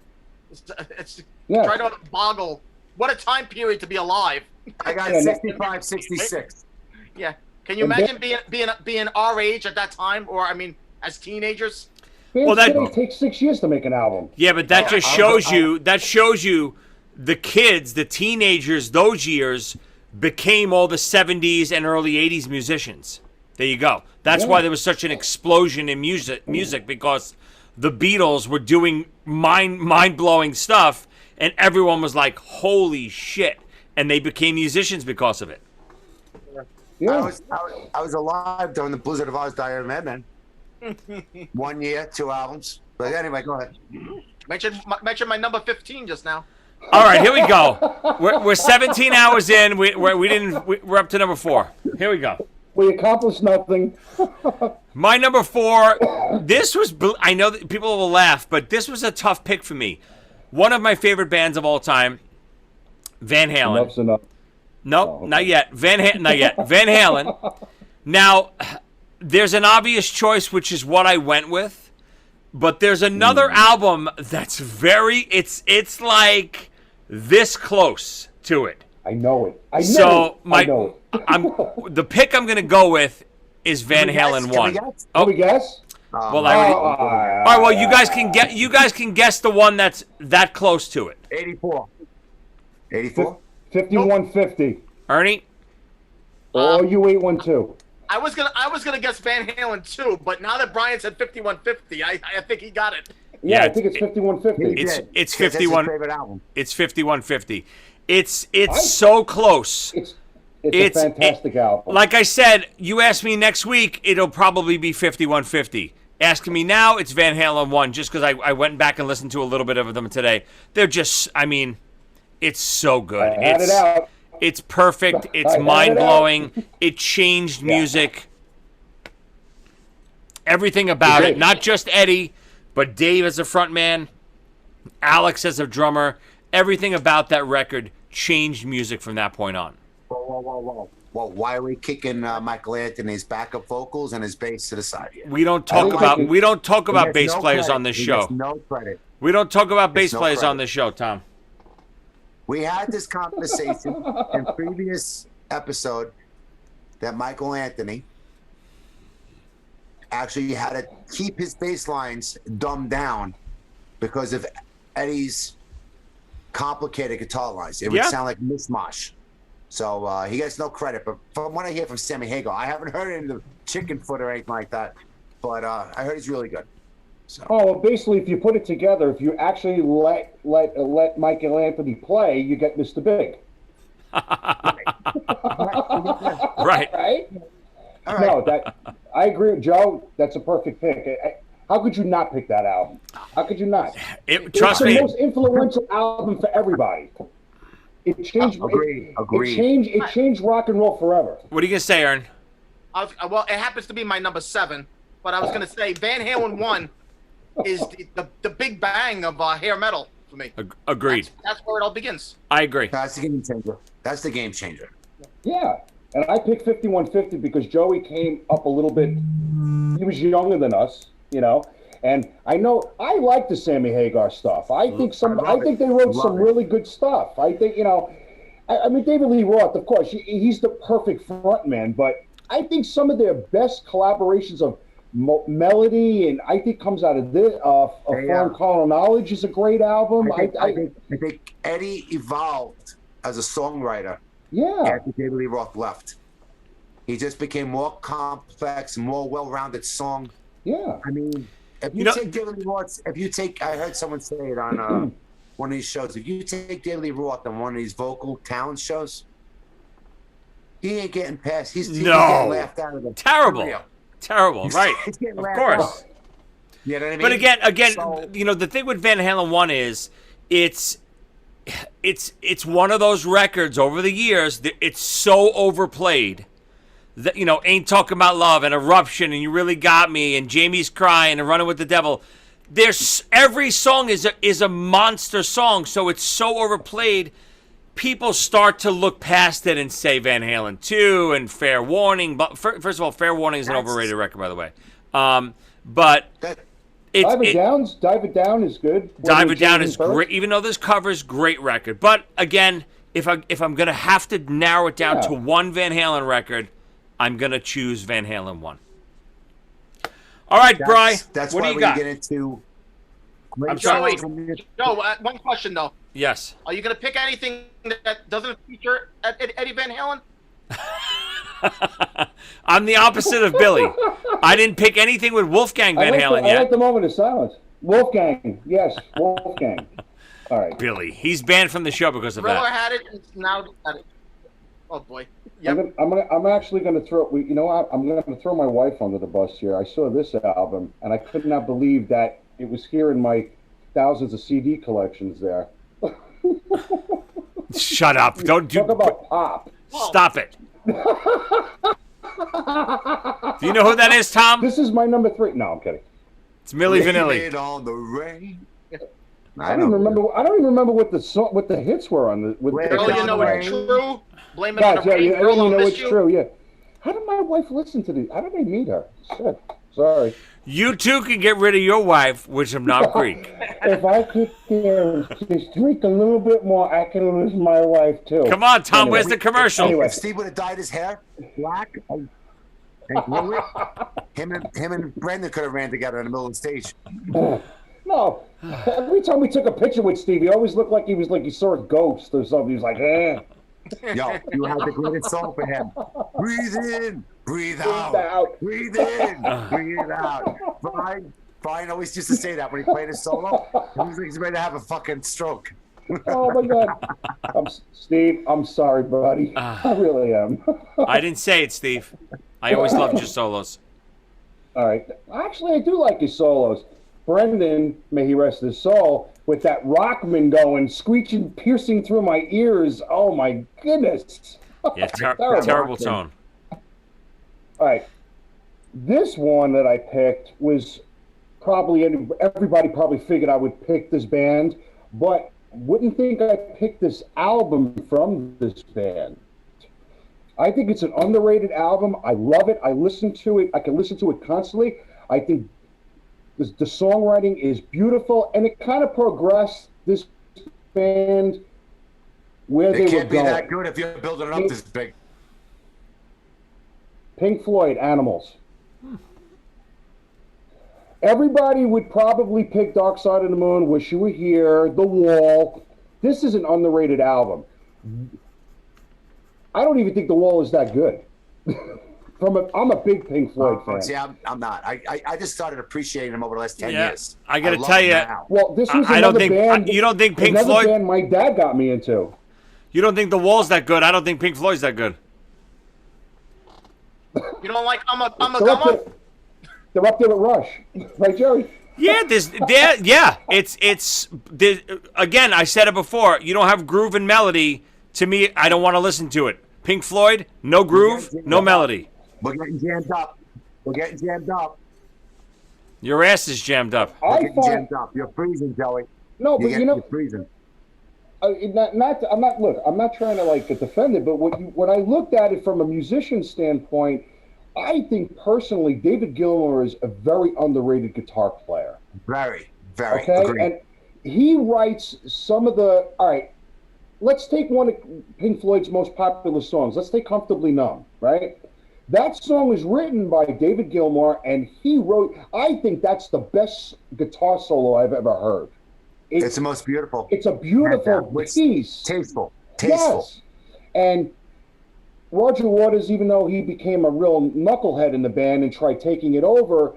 It's try to boggle. What a time period to be alive. I got 65, 66. Yeah. Can you imagine being our age at that time, or I mean, as teenagers? Well, that takes 6 years to make an album. Yeah, but that just shows you. That shows you the kids, the teenagers, those years became all the '70s and early '80s musicians. There you go. That's why there was such an explosion in music because the Beatles were doing mind blowing stuff. and everyone was like, "Holy shit!" And they became musicians because of it. Yeah. I was alive during the Blizzard of Oz, Diary of a Madman. 1 year, 2 albums. But anyway, go ahead. Mention my number 15 just now. All right, here we go. We're 17 hours in. We're up to number 4. Here we go. We accomplished nothing. My number 4. This was. I know that people will laugh, but this was a tough pick for me. One of my favorite bands of all time, Van Halen. Enough's enough. Nope, Oh, okay. not yet. Not yet. Van Halen. Now, there's an obvious choice, which is what I went with. But there's another album that's it's like this close to it. I know it. I know it. The pick I'm gonna go with is Van Halen 1. Can we guess? Well, I already. All right. Well, you guys can guess the one that's that close to it. 84. 84? 5150. Ernie. Oh, you 812. I was gonna guess Van Halen too, but now that Brian said 5150, I think he got it. Yeah, Yeah, I think it's 5150. It's That's his 51. favorite album. It's 5150. It's so close. It's a fantastic album. Like I said, you ask me next week, it'll probably be 5150. Asking me now, it's Van Halen 1, just because I went back and listened to a little bit of them today. They're just, I mean, it's so good. I had it out. It's perfect. It's had it mind-blowing. It changed music. Everything about it. Not just Eddie, but Dave as a frontman, Alex as a drummer. Everything about that record changed music from that point on. Whoa. Well, why are we kicking Michael Anthony's backup vocals and his bass to the side here? We don't talk about bass players credit. on this He show. gets no credit. We don't talk about bass no players credit. on this show, Tom. We had this conversation in previous episode that Michael Anthony actually had to keep his bass lines dumbed down because of Eddie's complicated guitar lines. It would sound like mishmash. So he gets no credit. But from what I hear from Sammy Hagar, I haven't heard any of the chicken foot or anything like that. But I heard he's really good. So. Oh, well, basically, if you put it together, if you actually let Michael Anthony play, you get Mr. Big. Right. Right? No, I agree with Joe. That's a perfect pick. How could you not pick that album? How could you not? Trust it's me. the most influential album for everybody. It changed. Agreed. It changed rock and roll forever. What are you gonna say, Aaron? Well, it happens to be my number 7, but I was gonna say Van Halen 1 is the big bang of hair metal for me. Agreed. That's where it all begins. I agree. That's the game changer. That's the game changer. Yeah, and I picked 5150 because Joey came up a little bit. He was younger than us, you know, and I like the Sammy Hagar stuff. I think they wrote some really good stuff. I think, you know, I mean, David Lee Roth, of course, he's the perfect frontman, but I think some of their best collaborations of melody, and I think comes out of this. Foreign Carnal Knowledge is a great album. I think Eddie evolved as a songwriter. Yeah. After David Lee Roth left, he just became more complex, more well-rounded song. Yeah. I mean, if you take David Lee Roth, I heard someone say it on one of these shows. If you take David Lee Roth on one of these vocal talent shows, he ain't getting past. He's getting laughed out of the Terrible, right? Of course. You know what I mean? But again, you know, the thing with Van Halen 1 is it's one of those records over the years that it's so overplayed that, you know, Ain't Talking About Love and Eruption and You Really Got Me and Jamie's Crying and Running with the Devil. Every song is a monster song, so it's so overplayed. People start to look past it and say Van Halen 2 and Fair Warning. But first of all, Fair Warning is an overrated record, by the way. But Dive It Down is good. Dive It Down is great, even though this covers great record. But again, if I'm gonna have to narrow it down to one Van Halen record, I'm gonna choose Van Halen 1. All right, Bri, that's what why do you got? Get into I'm sorry. Joe, one question though. Yes. Are you gonna pick anything that doesn't feature Eddie Van Halen? I'm the opposite of Billy. I didn't pick anything with Wolfgang Van Halen yet. I like the moment of silence. Wolfgang, yes, Wolfgang. All right. Billy. He's banned from the show because of Thriller that. had it, and now had it. Oh boy. Yep. I'm actually gonna throw. You know what? I'm gonna throw my wife under the bus here. I saw this album, and I could not believe that it was here in my thousands of CD collections. There. Shut up! Don't do. Talk about pop. Stop it. Do you know who that is, Tom? This is my number 3. No, I'm kidding. It's Milli Vanilli. It on the rain. I don't even remember what the hits were on the. With Girl, you know it's true. Blame it on Guys, the rain. you Girl, I'll know miss it's you. true. Yeah. How did my wife listen to these? How did I meet her? Shit. Sorry. You two can get rid of your wife with some Knob Creek. If I could just drink a little bit more, I can lose my wife too. Come on, Tom. Anyway. Where's the commercial? Anyway. If Steve would have dyed his hair black, and grew it, him and Brendan could have ran together in the middle of the stage. No. Every time we took a picture with Steve, he always looked like he saw a ghost or something. He was like, eh. Yo, you have the greatest song for him. Breathe in, breathe out. Breathe in, breathe out. Brian always used to say that when he played his solo. He was like, he's ready to have a fucking stroke. Oh my God. Steve, I'm sorry, buddy. I really am. I didn't say it, Steve. I always loved your solos. All right. Actually, I do like his solos. Brendan, may he rest his soul, with that Rockman going, screeching, piercing through my ears. Oh my goodness. Yeah, Terrible. terrible tone. All right. This one that I picked was probably, everybody probably figured I would pick this band, but wouldn't think I picked this album from this band. I think it's an underrated album. I love it. I listen to it. I can listen to it constantly. I think the songwriting is beautiful, and it kind of progressed this band where they were going. It can't be that good if you're building it up this big. Pink Floyd, Animals. Everybody would probably pick Dark Side of the Moon, Wish You Were Here, The Wall. This is an underrated album. I don't even think The Wall is that good. I'm a big Pink Floyd fan. See, I'm not. I just started appreciating them over the last 10 Yeah, years. I gotta love tell them you- now. Well, this was I don't another think band. you don't think Pink another Floyd. band my dad got me into. You don't think The Wall's that good? I don't think Pink Floyd's that good. You don't like I'm a They're up, gumma? they're up there with Rush, right, Jerry? Yeah, again, I said it before. You don't have groove and melody. To me, I don't want to listen to it. Pink Floyd, no groove, no melody. We're getting jammed up. Your ass is jammed up. We're getting jammed up. You're freezing, Joey. No, but You're freezing. I'm not trying to like defend it, but when I looked at it from a musician standpoint, I think personally David Gilmour is a very underrated guitar player. Very Okay, agreed. and he writes some of the. All right, let's take one of Pink Floyd's most popular songs. Let's take "Comfortably Numb." Right, that song was written by David Gilmour, and he wrote. I think that's the best guitar solo I've ever heard. It's the most beautiful. It's a beautiful piece. Tasteful. Yes. And Roger Waters, even though he became a real knucklehead in the band and tried taking it over,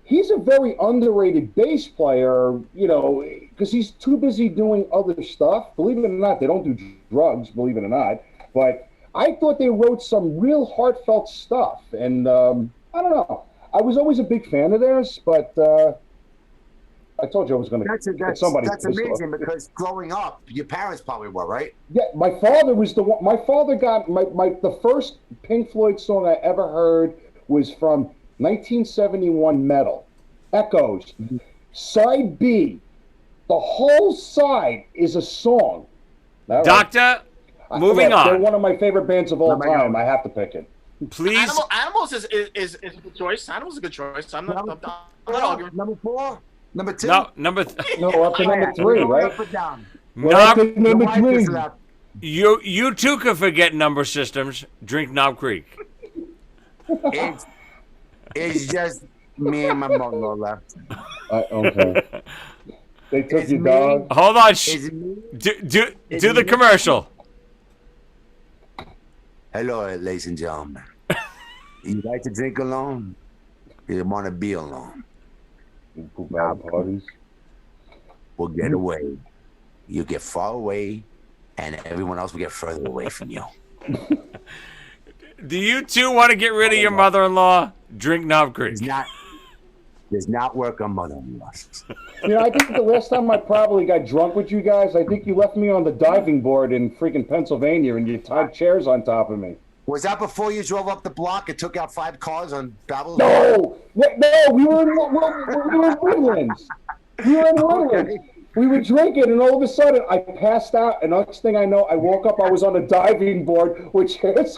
he's a very underrated bass player, because he's too busy doing other stuff. Believe it or not, they don't do drugs, believe it or not. But I thought they wrote some real heartfelt stuff. And I don't know. I was always a big fan of theirs, but I told you I was going to get somebody. That's amazing because growing up, your parents probably were, right? Yeah, my father was the one. My father got the first Pink Floyd song I ever heard was from 1971 Metal, Echoes, side B. The whole side is a song. All right. Doctor, moving They're on. one of my favorite bands of all time. I have to pick it. Please. Animals is a good choice. Animals is a good choice. I'm not arguing. Number 4? Number 2? No, No, up to number 3, right? Up or down? Well, Knob, number 3. you too can forget number systems. Drink Knob Creek. It's just me and my mother left. Okay. They took It's your me. dog. Hold on. Is it me? Do the commercial. Hello, ladies and gentlemen. You like to drink alone? You want to be alone? Parties. We'll get away. you get far away, and everyone else will get further away from you. Do you two want to get rid of your mother-in-law? Drink Knobb Creek. Does not work on mother-in-laws. I think the last time I probably got drunk with you guys, I think you left me on the diving board in freaking Pennsylvania, and you tied chairs on top of me. Was that before you drove up the block and took out 5 cars on Babel? No, we were in Woodlands. Okay. We were drinking, and all of a sudden, I passed out, and next thing I know, I woke up, I was on a diving board, which is...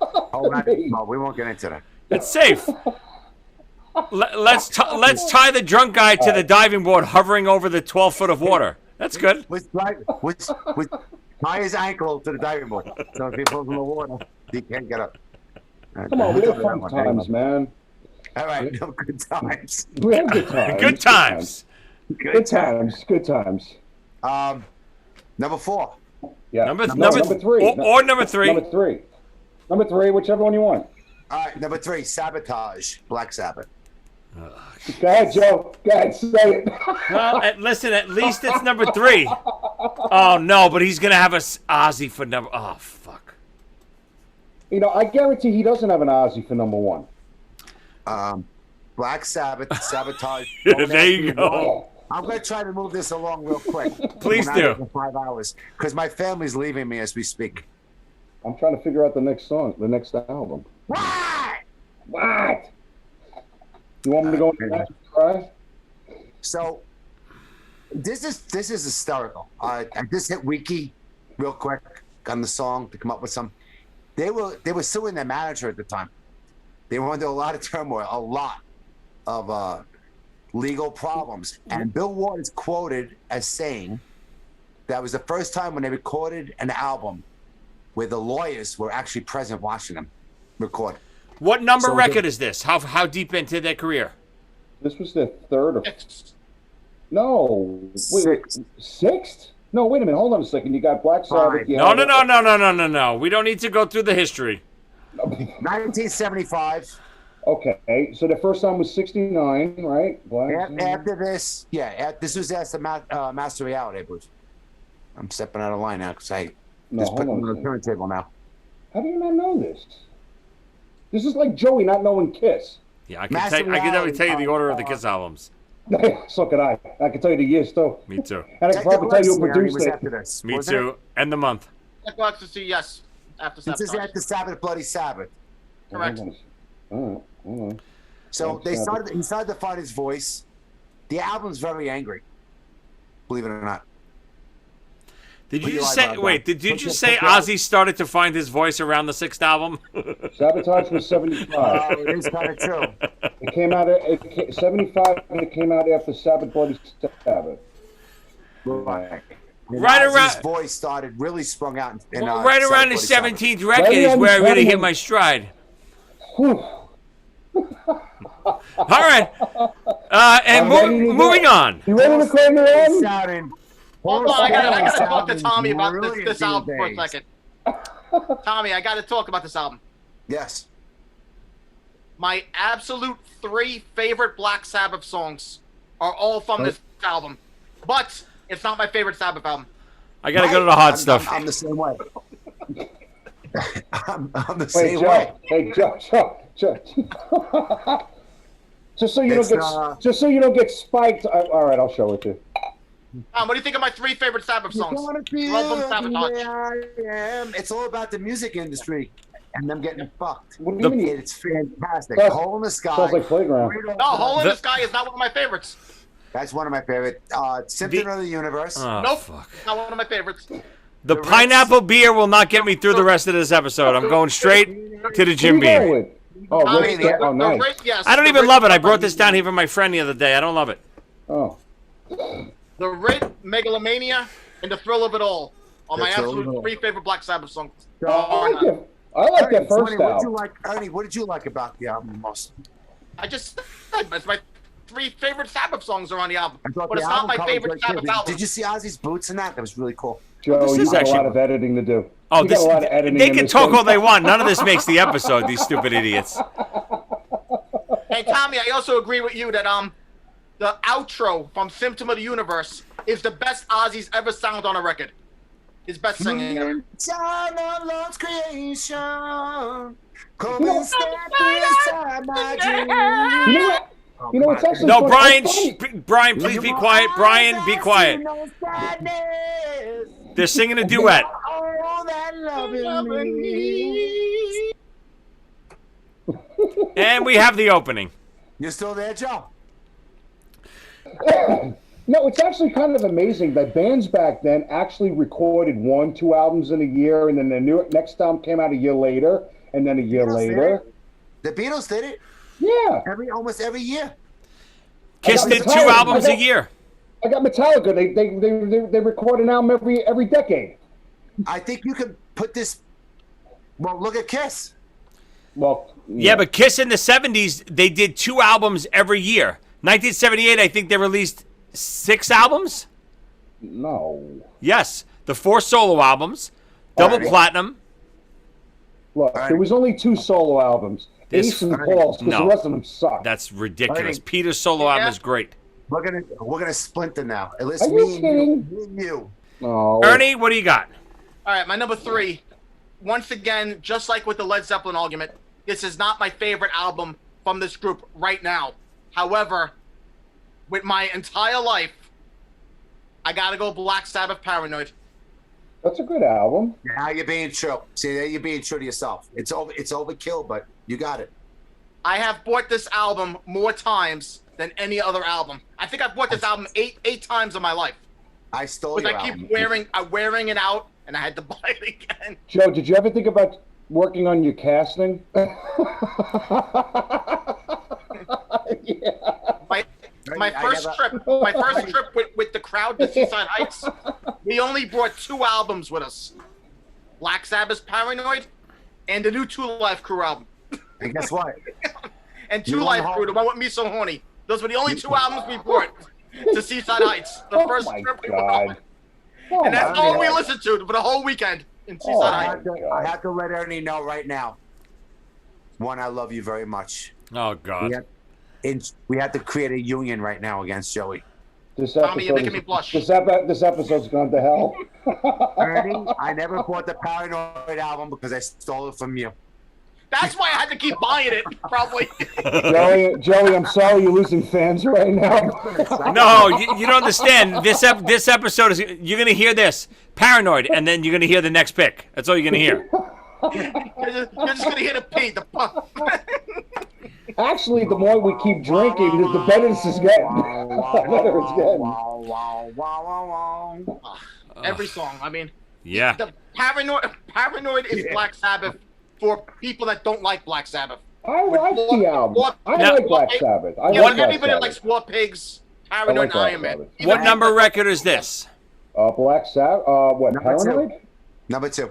No, we won't get into that. It's safe. Let's tie the drunk guy to the diving board hovering over the 12 foot of water. That's good. Tie his ankle to the diving board. So if he falls in the water, he can't get up. Come on, we have fun times, man. All right, no, good times. We have good times. Good times. Good times. Good times. Number 4. Yeah. Number 3. Or number 3. Number 3. Number 3, whichever one you want. All right, number 3, Sabotage, Black Sabbath. Go ahead, Joe. Go ahead, say it. Well, listen, at least it's number 3. Oh, no, but he's going to have a Ozzy for number... Oh, fuck. I guarantee he doesn't have an Ozzy for number 1. Black Sabbath, Sabotage. There you go. I'm going to try to move this along real quick. Please do. For 5 hours, because my family's leaving me as we speak. I'm trying to figure out the next song, the next album. What? You want me to go into that surprise? So, this is hysterical. I just hit Wiki real quick on the song to come up with some. They were suing their manager at the time. They were under a lot of turmoil, a lot of legal problems. And Bill Ward is quoted as saying that was the first time when they recorded an album where the lawyers were actually present watching them record. What number record is this? How deep into their career? This was their 3rd or... No. Wait, 6th? No, wait a minute. Hold on a second. You got Black Sabbath. No. We don't need to go through the history. 1975. Okay, so the first time was 69, right? After this, this was after Master Reality, I believe. I'm stepping out of line now because I just put them on the turntable now. How do you not know this? This is like Joey not knowing Kiss. Yeah, I can definitely tell you the order of the Kiss albums. So could I. I can tell you the years, too. Me too. And I can probably tell you who produced it. Me too. And the month. Yes. After Sabbath. This is after Sabbath, Bloody Sabbath. Correct. All right. So he started to find his voice. The album's very angry, believe it or not. Did you just say Ozzy started to find his voice around the 6th album? Sabotage was 75. Oh, it is kind of true. It came out at 75, and it came out after Sabbath, Bloody Sabbath. Right. Right around his voice started really sprung out. Right around his 17th record is where I really hit my stride. All right. And moving on. You ready to claim your own? Hold on, I gotta talk to Tommy about this album for a second. Tommy, I gotta talk about this album. Yes. My absolute 3 favorite Black Sabbath songs are all from this album. But it's not my favorite Sabbath album. I gotta go to the hot stuff. I'm the same way. I'm the same way. Hey, Joe. Just so you don't get spiked. All right, I'll show it to you. What do you think of my 3 favorite Sabbath songs? It's all about the music industry and them getting fucked. What do you mean? It's fantastic. Hole in the Sky. Sounds like Playground. No, Hole in the Sky is not one of my favorites. That's one of my favorite. Symphony of the Universe. Nope, fuck. not one of my favorites. The pineapple beer will not get me through the rest of this episode. I'm going straight to the Jim Beam. Oh, nice. Yes, I don't even love it. I brought this down here for my friend the other day. I don't love it. Oh. The Rit, Megalomania, and The Thrill of It All are my absolute 3 favorite Black Sabbath songs. I like that first album. Ernie, what did you like about the album the most? I just said it's my 3 favorite Sabbath songs are on the album, but the it's not my album favorite Sabbath album. Did you see Ozzy's boots in that? That was really cool. Joe, you got a lot of editing to do. Oh, they can talk all they want. None of this makes the episode, these stupid idiots. Hey, Tommy, I also agree with you that the outro from Symptom of the Universe is the best Ozzy's ever sounded on a record. His best singing ever. Child of Lord's creation, come and step inside my dreams. It's actually No, funny. Brian, It's funny. Brian, please be quiet. Brian, be quiet. They're singing a duet. All that loving me. And we have the opening. You're still there, Joe? No, it's actually kind of amazing that bands back then actually recorded 1-2 albums in a year, and then the next album came out a year later, and then a year later. The Beatles did it. Yeah. Almost every year. Kiss did 2 albums a year. I got Metallica. They record an album every decade. I think you could put this. Well, look at Kiss. Well, Yeah, but Kiss in the 70s, they did 2 albums every year. 1978, I think they released 6 albums? No. Yes. The 4 solo albums, double platinum. Look, there was only 2 solo albums. This- Ace and Paul's, because the rest of them suck. That's ridiculous. Ernie. Peter's solo album is great. We're gonna splinter now. At least Are you kidding? me and you. No. Ernie, what do you got? All right, my number 3. Once again, just like with the Led Zeppelin argument, this is not my favorite album from this group right now. However, with my entire life, I gotta go Black Sabbath Paranoid. That's a good album. Now you're being true. See, there you're being true to yourself. It's overkill, but you got it. I have bought this album more times than any other album. I think I've bought this album eight times in my life. I stole Because your I album. keep wearing it out, and I had to buy it again. Joe, did you ever think about working on your casting? My first trip with the crowd to Seaside Heights, we only brought 2 albums with us. Black Sabbath's Paranoid and the new Two Life Crew album. And guess what? And You Two won Life the Crew, the one with Me So Horny. Those were the only 2 albums we brought to Seaside Heights. The first trip we went on. And that's all we listened to for the whole weekend in Seaside Heights. I have to let Ernie know right now. One, I love you very much. Oh, God. We have to create a union right now against Joey. Tommy, you're making me blush. This episode's gone to hell. Ernie, I never bought the Paranoid album because I stole it from you. That's why I had to keep buying it, probably. Joey, I'm sorry you're losing fans right now. No, you don't understand. This episode is, you're going to hear this, Paranoid, and then you're going to hear the next pick. That's all you're going to hear. You're just going to hear the P, the pump. Actually, the more we keep drinking, the better this is getting. The better it's getting. Every song. I mean, Yeah. the Paranoid is Black Sabbath for people that don't like Black Sabbath. I like the album. I like Black Sabbath. I Yeah, like Black everybody Sabbath. likes War Pigs, I Paranoid, like and Black Iron Man. Sabbath. What number record is this? Black Sabbath. What? Number 2. Paranoid? Number 2.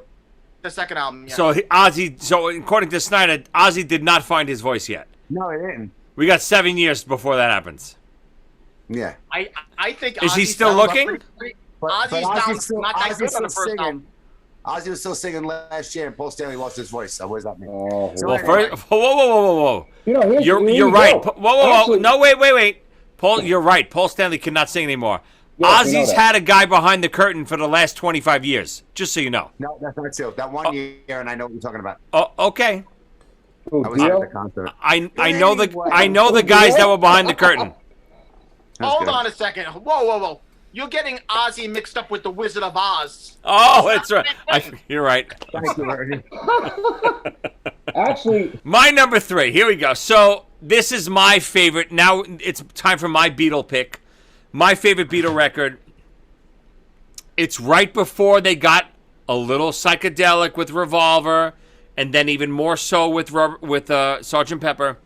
The second album. Yeah. So according to Snyder, Ozzy did not find his voice yet. No, it didn't. We got 7 years before that happens. Yeah. I think Is he Ozzy still sounds looking? pretty- But Ozzy Ozzy's sounds still- not that Ozzy's good on still the first singing. album. Ozzy was still singing last year, and Paul Stanley lost his voice. So what does that mean? Oh, So Well, anyway, first, whoa. here's, here You're you right. go. Whoa. Actually- No, wait. Paul, you're right. Paul Stanley cannot sing anymore. Yes, we know Ozzy's that. had a guy behind the curtain for the last 25 years. Just so you know. no, that's not true. That 1 year, and I know what you're talking about. Oh, okay. Who, I was at Dio? the concert. I know Anyway. I know the guys that were behind the curtain. That's Hold good. on a second. Whoa. You're getting Ozzy mixed up with the Wizard of Oz. Oh, that's right. You're right. Thank you, Ernie. Actually, My number 3. Here we go. So this is my favorite. Now it's time for my Beatle pick. My favorite Beatle record. It's right before they got a little psychedelic with Revolver, and then even more so with Sgt. Pepper.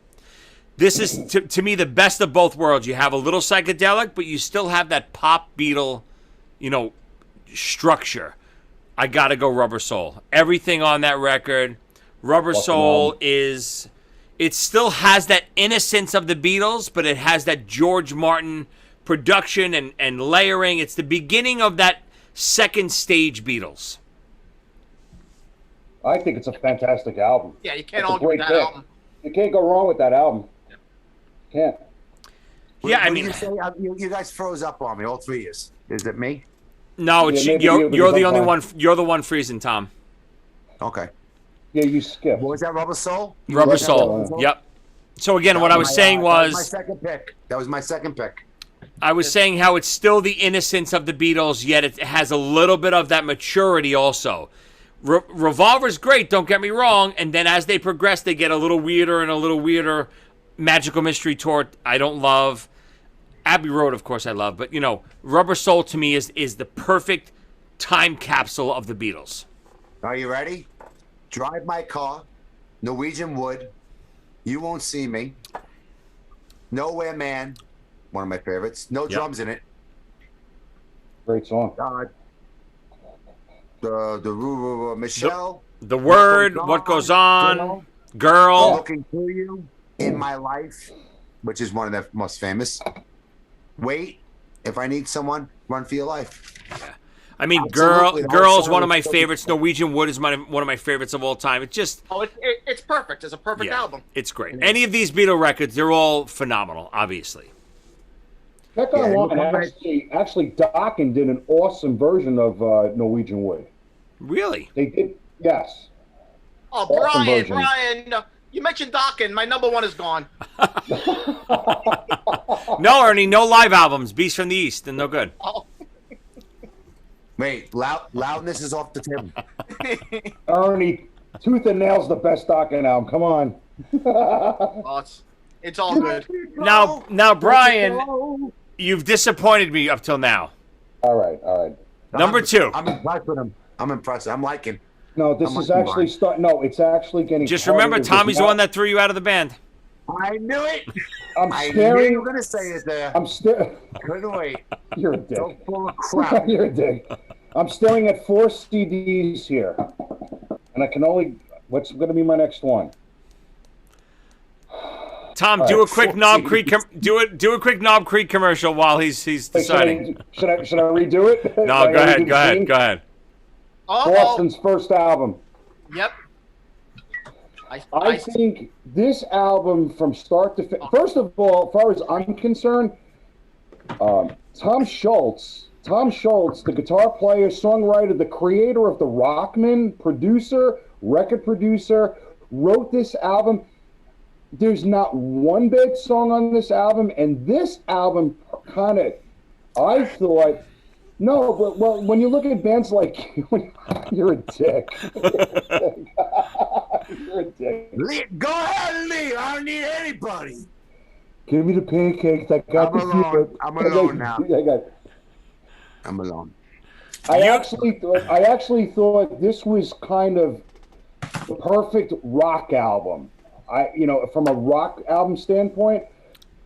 This is, to me, the best of both worlds. You have a little psychedelic, but you still have that pop Beatle, structure. I got to go Rubber Soul. Everything on that record. Rubber Soul is... It still has that innocence of the Beatles, but it has that George Martin production and layering. It's the beginning of that second stage Beatles. I think it's a fantastic album. Yeah, you can't It's a argue with great that pick. album. You can't go wrong with that album. Can't. Yeah, I What mean, did you say? You guys froze up on me, all three years. Is it me? no, it's Yeah, maybe you're you, the because only I'm one. You're the one freezing, Tom. Okay. Yeah, you skipped. What was that, Rubber Soul? You Rubber wrote down Soul. Yep. So again, what I was saying that was my was, second pick. That was my second pick. I was saying how it's still the innocence of the Beatles, yet it has a little bit of that maturity also. Revolver's great, don't get me wrong, and then as they progress, they get a little weirder and a little weirder. Magical Mystery Tour, I don't love. Abbey Road, of course, I love. But, Rubber Soul to me is the perfect time capsule of the Beatles. Are you ready? Drive My Car, Norwegian Wood, You Won't See Me, Nowhere Man, one of my favorites. No drums in it. Great song. The Michelle. The Word, What Goes On, Girl. Looking Through You, In My Life, which is one of the most famous. Wait, If I Need Someone, Run For Your Life. I mean, Absolutely. Girl is one of my favorites. Norwegian Wood is one of my favorites of all time. It's just... it's perfect. It's a perfect album. It's great. Any of these Beatle records, they're all phenomenal, obviously. Check online. Actually, Dokken did an awesome version of Norwegian Wood. Really? They did, yes. Oh, Awesome version. Brian, you mentioned Dokken. My number one is gone. No, Ernie, no live albums. Beast from the East, and no good. Oh. Wait, loudness is off the table. Ernie, Tooth and Nail's the best Dokken album. Come on. Oh, it's all good. Now, Brian, you've disappointed me up till now. All right. Number two. I'm impressed with him. I'm impressed. I'm liking. No, this is actually No, it's actually getting. Just remember, Tommy's the one that threw you out of the band. I knew it. I knew you were going to say it there. I'm staring. Couldn't wait. You're a dick. So full of crap. You're a dick. I'm staring at 4 CDs here, and I can only. What's going to be my next one? Tom, do a quick Knobb Creek. Do a quick Knobb Creek commercial while he's deciding. Should I redo it? No, go ahead. Boston's first album. Yep. I think this album from start to finish. First of all, as far as I'm concerned, Tom Schultz, the guitar player, songwriter, the creator of the Rockman, producer, record producer, wrote this album. There's not one bad song on this album, and this album kind of, I thought, no, but well, when you look at bands like, you're a dick. You're a dick. Go ahead, Lee. I don't need anybody. Give me the pancakes. I got I'm alone. I'm alone now. I'm alone. I actually thought this was kind of the perfect rock album. From a rock album standpoint,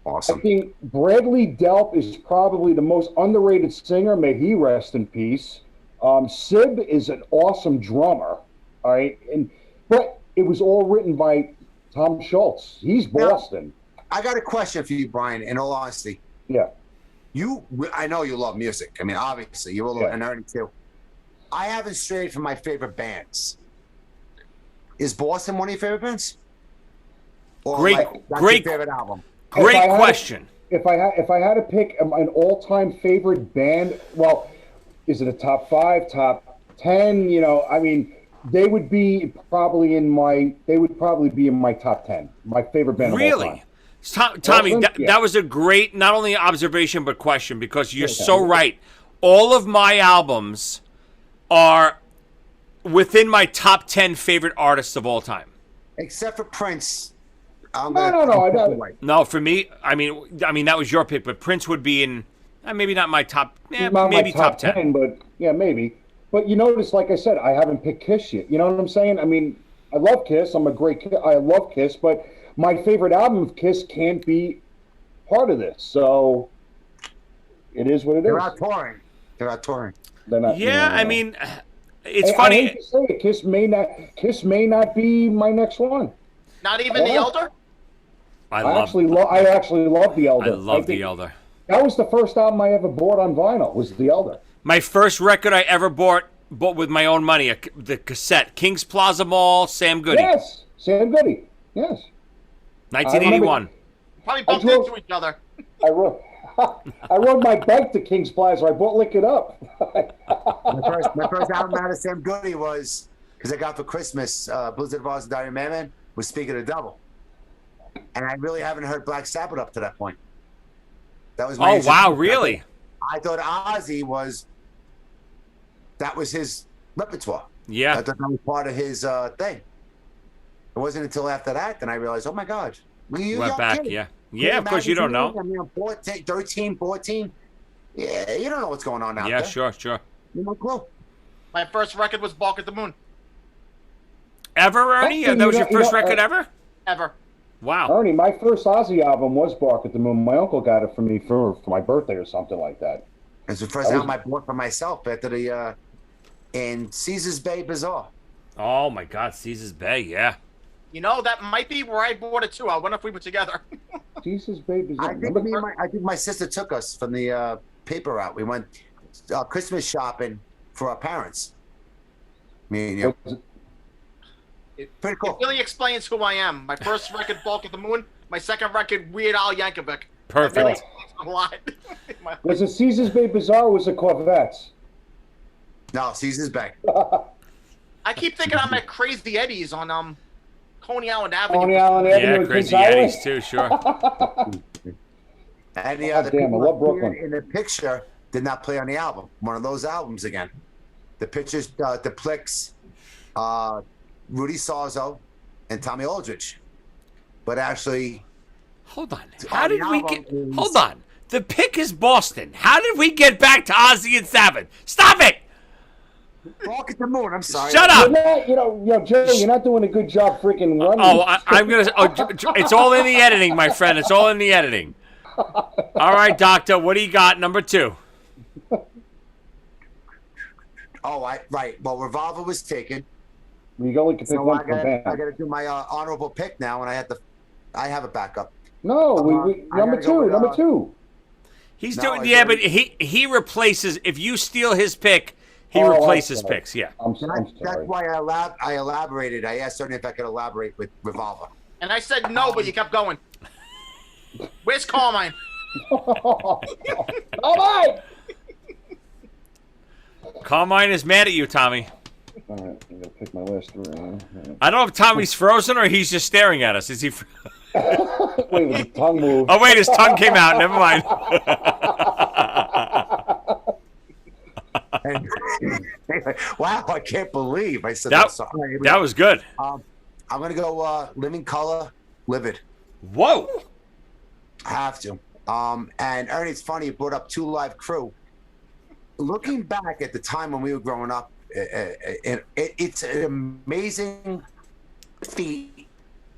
awesome. I think Bradley Delp is probably the most underrated singer. May he rest in peace. Sib is an awesome drummer. All right, but it was all written by Tom Schultz. He's Boston. Now, I got a question for you, Brian. In all honesty, yeah. I know you love music. I mean, obviously, you're a little nerdy too. I haven't strayed from my favorite bands. Is Boston one of your favorite bands? Or great favorite album. Great question. If I had to pick an all-time favorite band, well, is it a top 5, top 10? I mean, they would probably be in my top 10. My favorite band. Really? Tommy, that was a great, not only observation, but question, because you're so right. All of my albums are within my top 10 favorite artists of all time. Except for Prince. No, for me, I mean that was your pick, but Prince would be in, maybe not my top, maybe my top 10. But yeah, maybe. But you notice, like I said, I haven't picked Kiss yet. You know what I'm saying? I mean, I love Kiss. I love Kiss, but my favorite album of Kiss can't be part of this. So it is what it is. They're not touring. They're not. I mean, it's funny. I hate to say it, Kiss may not be my next one. Not even The Elder? I actually love The Elder. I love The Elder. That was the first album I ever bought on vinyl, was The Elder. My first record I ever bought with my own money, the cassette, Kings Plaza Mall, Sam Goody. Yes, Sam Goody. Yes. 1981. Probably bumped into each other. I rode, I rode my bike to Kings Plaza. I bought Lick It Up. My first album out of Sam Goody was, because I got for Christmas, Blizzard of Oz and Diary Man was Speak of the Devil. And I really haven't heard Black Sabbath up to that point. That was my wow, really? I thought Ozzy that was his repertoire. Yeah. I thought that was part of his thing. It wasn't until after that that I realized, oh my God. You Went back, kid. yeah. Yeah, of course, you don't know. I mean, I'm 14, 13, 14. Yeah, you don't know what's going on out there. Yeah, sure. You no clue. My first record was Bark at the Moon. Ever, Ernie? Actually, That was your you know, first record ever? Ever. Wow. Ernie, my first Ozzy album was Bark at the Moon. My uncle got it for me for my birthday or something like that. It's the first album I bought for myself after the in Caesar's Bay Bazaar. Oh, my God. Caesar's Bay, yeah. You know, that might be where I bought it too. I wonder if we were together. Jesus, baby. I think my sister took us from the paper route. We went Christmas shopping for our parents. Me and you. Pretty cool. It really explains who I am. My first record, Bark at the Moon. My second record, Weird Al Yankovic. Perfect. That really explains a lot. Was it Caesar's Bay Bazaar or was it Corvettes? No, Caesar's Bay. I keep thinking I'm at Crazy Eddie's on Coney Island Avenue. Coney Island Avenue. Yeah, in Crazy Kings Highway? Eddie's, too, sure. And the Oh, other damn, I love people Brooklyn. in the picture did not play on the album. One of those albums again. The pictures depicts Rudy Sarzo and Tommy Aldridge. But actually, Hold on. How did we get... is- Hold on. The pick is Boston. How did we get back to Ozzy and Sabbath? Stop it! Bark at the Moon, I'm sorry. Shut You're up! not, Joe, you're not doing a good job freaking running. Oh, I'm going to... it's all in the editing, my friend. It's all in the editing. All right, Doctor. What do you got? Number 2. Right. Well, Revolver was taken. You only can pick So one I per got band. to do my honorable pick now, and I have a backup. No, I number gotta go with, number 2. He's No, doing... I Yeah, but didn't. he replaces... If you steal his pick, he Oh, I'm replaces sorry. picks. Yeah. I'm That's sorry. why I elaborated. I asked Ernie if I could elaborate with Revolver. And I said no, but you kept going. Where's Carmine? All right. Carmine is mad at you, Tommy. All right, I'm gonna pick my last 3. I don't know if Tommy's frozen or he's just staring at us. Is he... Wait, with the tongue move. Oh, wait, his tongue came out. Never mind. And, wow, I can't believe I said That, that. Sorry. that was good. I'm gonna go Living Color, Livid. Whoa. I have to. And Ernie, it's funny you brought up Two Live Crew. Looking back at the time when we were growing up, it's an amazing feat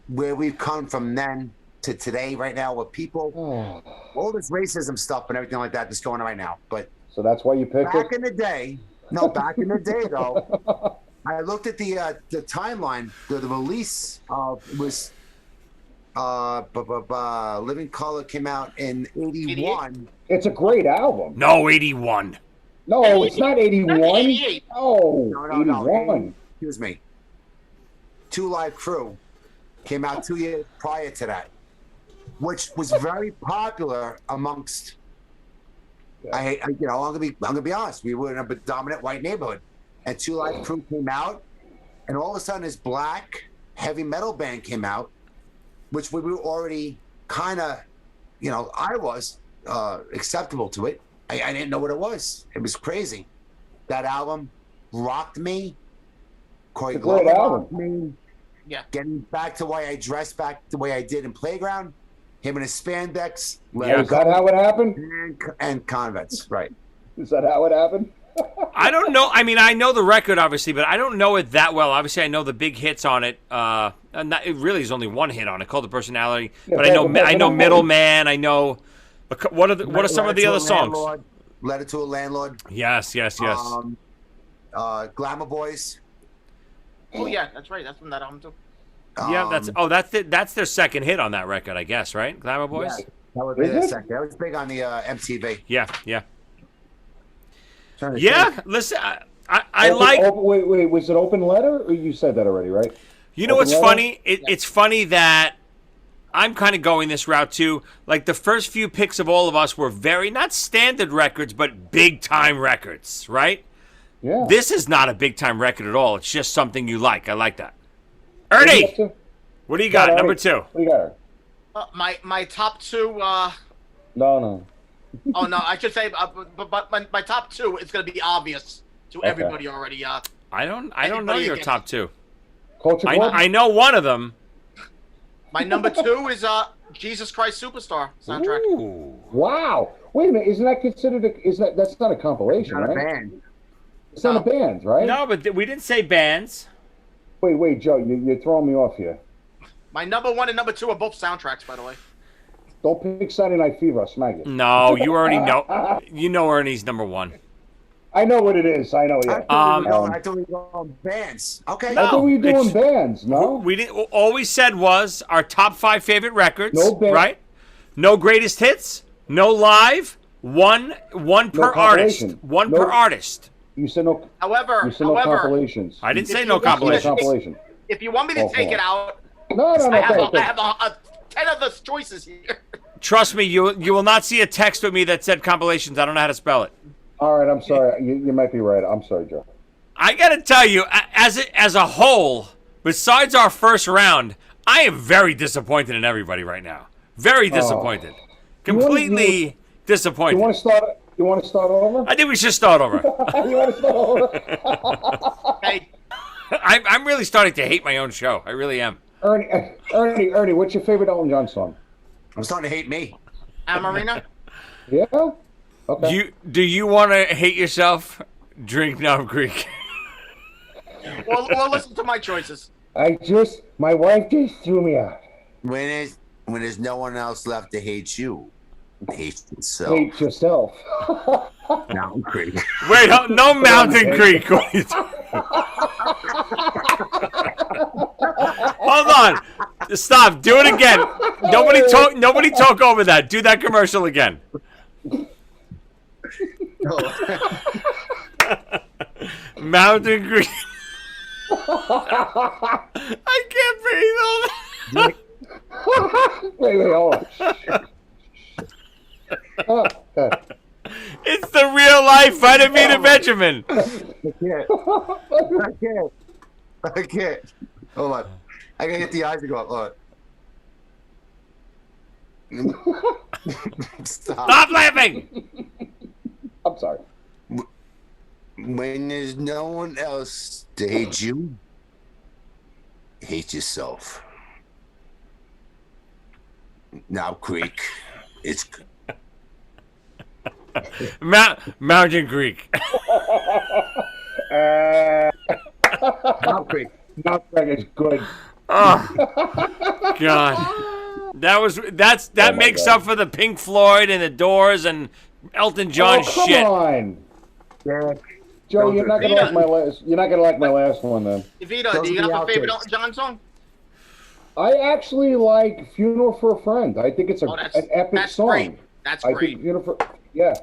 where we've come from then to today, right now, with people, all this racism stuff and everything like that that's going on right now. But So that's why you picked back it? in the day, though, I looked at the timeline. The release was Living Color came out in 81. It's a great album. No, 81. No, it's not 81. 88. No, No. 81. Excuse me. Two Live Crew came out 2 years prior to that, which was very popular amongst. I'm gonna be honest. We were in a dominant white neighborhood, and Two Live Crew came out, and all of a sudden, this black heavy metal band came out, which we were already kind of, I was acceptable to it. I didn't know what it was. It was crazy. That album rocked me. Corey It's a great Glover album. rocked me. Yeah. Getting back to why I dressed back the way I did in Playground. Him and his spandex. Yeah. Is that how it happened? And Convents, right. Is that how it happened? I don't know. I mean, I know the record, obviously, but I don't know it that well. Obviously, I know the big hits on it. It really is only one hit on it, called The Personality. Yeah, But I know Middleman. I know... What are some of the other songs? Letter to a Landlord. Yes. Glamour Boys. Oh yeah, that's right. That's from that album too. Yeah, that's their second hit on that record, I guess, right? Glamour Boys? Yeah, that would be Is the it? second. That was big on the MTV. Yeah. Trying to Yeah, think. listen, I like... Wait, was it Open Letter? Or you said that already, right? You know Open what's Letter? funny? It's funny that I'm kind of going this route too. Like the first few picks of all of us were very not standard records, but big time records, right? Yeah. This is not a big time record at all. It's just something you like. I like that. Ernie, what do you got? Number 2. What do you got? My top 2. No. Oh no, I should say, but my top 2 is going to be obvious to everybody already. I don't know your top 2. Culture Club? I know one of them. My number 2 is Jesus Christ Superstar soundtrack. Ooh. Wow. Wait a minute. Isn't that considered? That's not a compilation, Not a right? band. It's not a band, right? No, but we didn't say bands. Wait, Joe, you're throwing me off here. My number 1 and number 2 are both soundtracks, by the way. Don't pick Saturday Night Fever. I'll smack it. No, you already know. You know Ernie's number 1. I know what it is. I know. Yeah. I thought we were on bands. Okay. I thought we were doing it's- bands. No. We didn't. All we said was our top 5 favorite records. No band. Right? No greatest hits. No live. One per artist. compilation. One No- per artist. You said no. However, You said no compilations. I didn't If say you no want me to- compilation. compilation. if you want me to take it out, No. I have, Okay. I have 10 of the choices here. Trust me, you will not see a text with me that said compilations. I don't know how to spell it. All right. I'm sorry. You might be right. I'm sorry, Joe. I gotta tell you, as a whole, besides our first round, I am very disappointed in everybody right now. Very disappointed. Completely disappointed. You want to start? You want to start over? I think we should start over. You want to start over? Hey, I'm really starting to hate my own show. I really am. Ernie, what's your favorite Elton John song? I'm starting to hate me. Amarina? Yeah. Okay. Do you want to hate yourself? Drink Knobb Creek. Well, listen to my choices. My wife just threw me out. When there's no one else left to hate you, hate yourself. Hate yourself. Knobb Creek. Wait, no Mountain Creek. Hold on. Stop. Do it again. Nobody talk over that. Do that commercial again. Mountain Creek. I can't breathe. Wait, hold on. It's the real life Vitamin Benjamin. I can't. Hold on. I gotta get the eyes to go up. Hold on. Stop laughing. I'm sorry. When there's no one else to hate you, hate yourself. Knobb Creek. It's Mountain Creek. Knobb Creek. Knobb Creek is good. Oh God, that makes God. up for the Pink Floyd and the Doors and Elton John Come shit. on, Yeah. Joe. You're not gonna like my last. You're not gonna like my last one then. DeVito, do you have a favorite Elton John song? I actually like "Funeral for a Friend." I think it's an epic song. Great. That's I great. think yeah.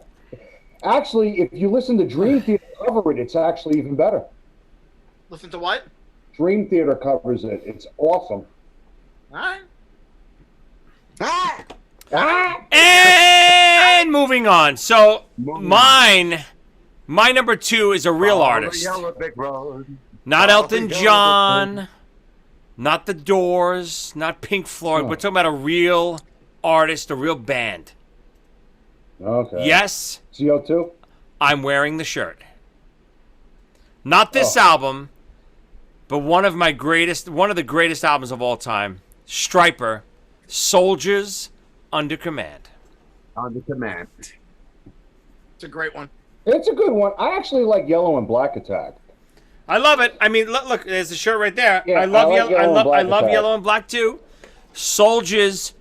Actually, if you listen to Dream Theater cover it, it's actually even better. Listen to what? Dream Theater covers it. It's awesome. All right. And moving on. So my number 2 is a real artist. Not Elton John, not the Doors, not Pink Floyd. We're talking about a real artist, a real band. Okay. Yes, CO2. I'm wearing the shirt. Not this album, but one of the greatest albums of all time. Stryper, Soldiers Under Command. Under Command. It's a great one. It's a good one. I actually like Yellow and Black Attack. I love it. I mean, look, there's the shirt right there. Yeah, I love I like yellow. I love Attack. Yellow and Black too. Soldiers.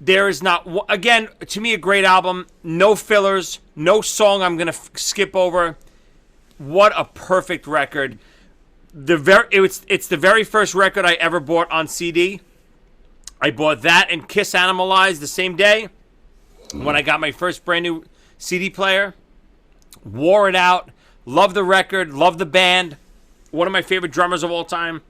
There is not again to me a great album. No fillers. No song I'm gonna skip over. What a perfect record. It's the very first record I ever bought on CD. I bought that and Kiss Animalized the same day when I got my first brand new CD player. Wore it out. Love the record. Love the band. One of my favorite drummers of all time.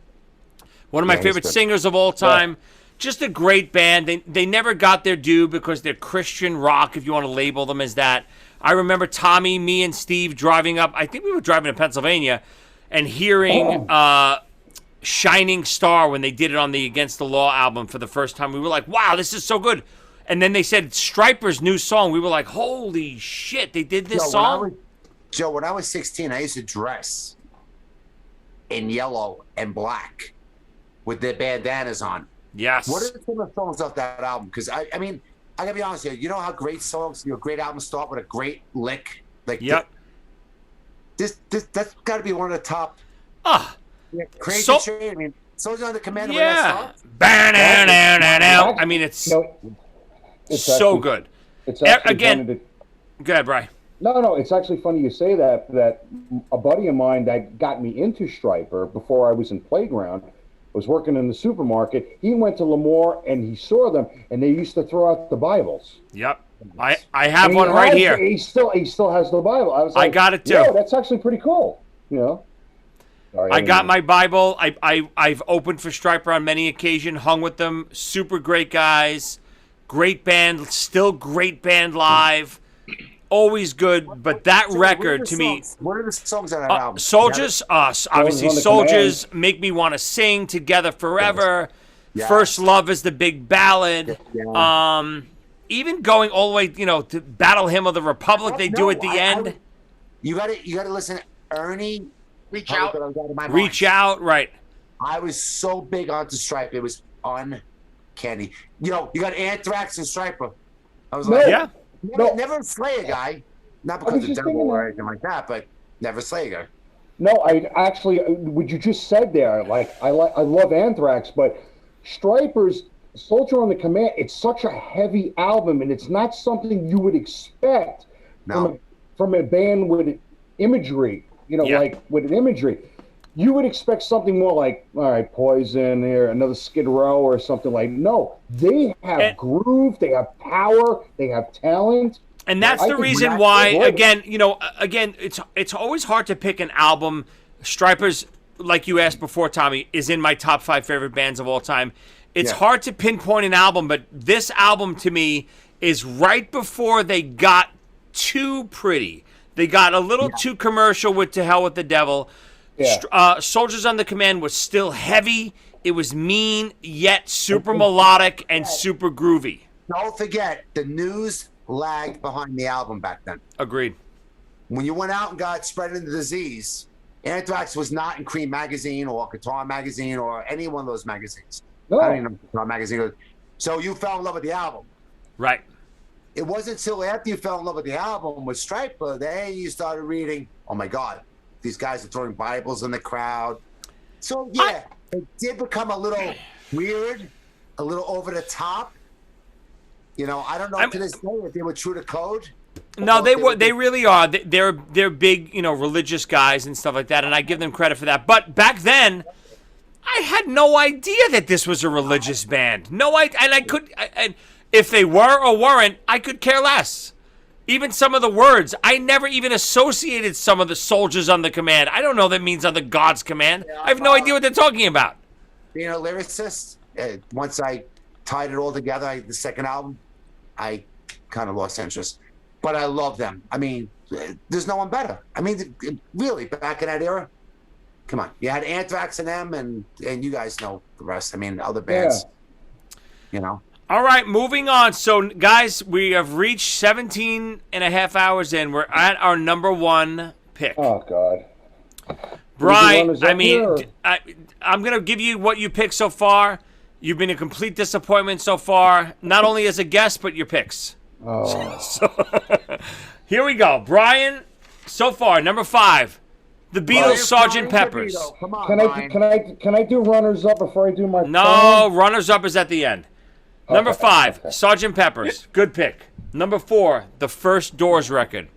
One of my favorite singers of all time. just a great band. They never got their due because they're Christian rock, if you want to label them as that. I remember Tommy, me, and Steve driving up. I think we were driving to Pennsylvania and hearing Shining Star when they did it on the Against the Law album for the first time. We were like, wow, this is so good. And then they said Stryper's new song. We were like, holy shit, they did this song? Joe, when I was 16, I used to dress in yellow and black with their bandanas on. Yes. What are some of the songs off that album? Because, I mean, I got to be honest with you. You know how great songs, great albums start with a great lick? Like, yep. That's got to be one of the top. Crazy Train. I mean, Soldiers Under Command. Yeah. I mean, it's so good. It's again. Go ahead, Brian. No, it's actually funny you say that. That a buddy of mine that got me into Stryper before I was in Playground was working in the supermarket. He went to Lemoore and he saw them, and they used to throw out the Bibles. Yep, I have one right here. He still has the Bible. I was like, I got it too. Yeah, that's actually pretty cool. Sorry, I got my Bible. I've opened for Stryper on many occasions, hung with them. Super great guys, great band, still great band live. Always good, but that record to me. What are the songs on that album? Soldiers, obviously Soldiers, Make Me Want to Sing, Together Forever. Yes. First Love is the big ballad. Yeah. Even going all the way, to Battle Hymn of the Republic, they do at the end. You got to listen, Ernie. Reach Out. Reach Out, right? I was so big onto Stryper, it was uncanny. You got Anthrax and Stryper. I was like, yeah. Never a Slayer guy. Not because of the devil or anything like that, but never Slayer guy. No, I actually, what you just said there, I love Anthrax, but Stryper's Soldier on the Command, it's such a heavy album, and it's not something you would expect from a band with imagery, like with an imagery. You would expect something more like, all right, Poison here, another Skid Row or something like. No, they have groove, they have power, they have talent. And that's the reason why, again, it's always hard to pick an album. Stryper's, like you asked before, Tommy, is in my top 5 favorite bands of all time. It's hard to pinpoint an album, but this album to me is right before they got too pretty. They got a little too commercial with To Hell with the Devil. Yeah. Soldiers Under Command was still heavy. It was mean, yet super melodic and super groovy. Don't forget, the news lagged behind the album back then. Agreed. When you went out and got Spreading the Disease, Anthrax was not in Cream Magazine or Guitar Magazine or any one of those magazines. No. I don't even know Guitar Magazine. So you fell in love with the album. Right. It wasn't until after you fell in love with the album with Stryper, then you started reading, oh my God, these guys are throwing Bibles in the crowd. So, it did become a little weird, a little over the top. I don't know to this day if they were true to code. No, they really are. They're big, religious guys and stuff like that, and I give them credit for that. But back then, I had no idea that this was a religious band. No idea, and if they were or weren't, I could care less. Even some of the words, I never even associated some of the Soldiers Under Command. I don't know that means under God's command. I have no idea what they're talking about. Being a lyricist, once I tied it all together, the second album, I kind of lost interest. But I love them. I mean, there's no one better. I mean, really, back in that era, come on. You had Anthrax and them, and you guys know the rest. I mean, other bands, All right, moving on. So, guys, we have reached 17 and a half hours in. We're at our number 1 pick. Oh, God. Brian, I'm going to give you what you picked so far. You've been a complete disappointment so far, not only as a guest, but your picks. Oh. So, here we go. Brian, so far, number 5, The Beatles, Sgt. Pepper's. Come on, can I do runners-up before I do my No, runners-up is at the end. Number 5, Sgt. Pepper's. Good pick. Number 4, the first Doors record.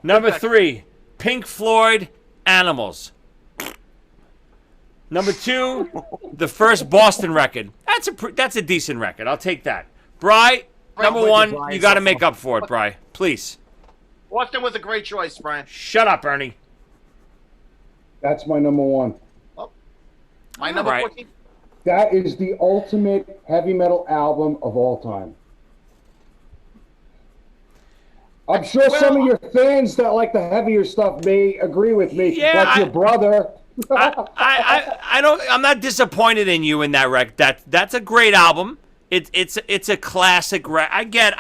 Number 3, Pink Floyd, Animals. Number 2, the first Boston record. That's a decent record. I'll take that. Bri, number 1, you got to make up for it, Bri. Please. Boston was a great choice, Brian. Shut up, Ernie. That's my number 1. My number 14. That is the ultimate heavy metal album of all time. I'm sure some of your fans that like the heavier stuff may agree with me, Yeah, like your brother. I don't. I'm not disappointed in you in that record. That's a great album. It's a classic. I get.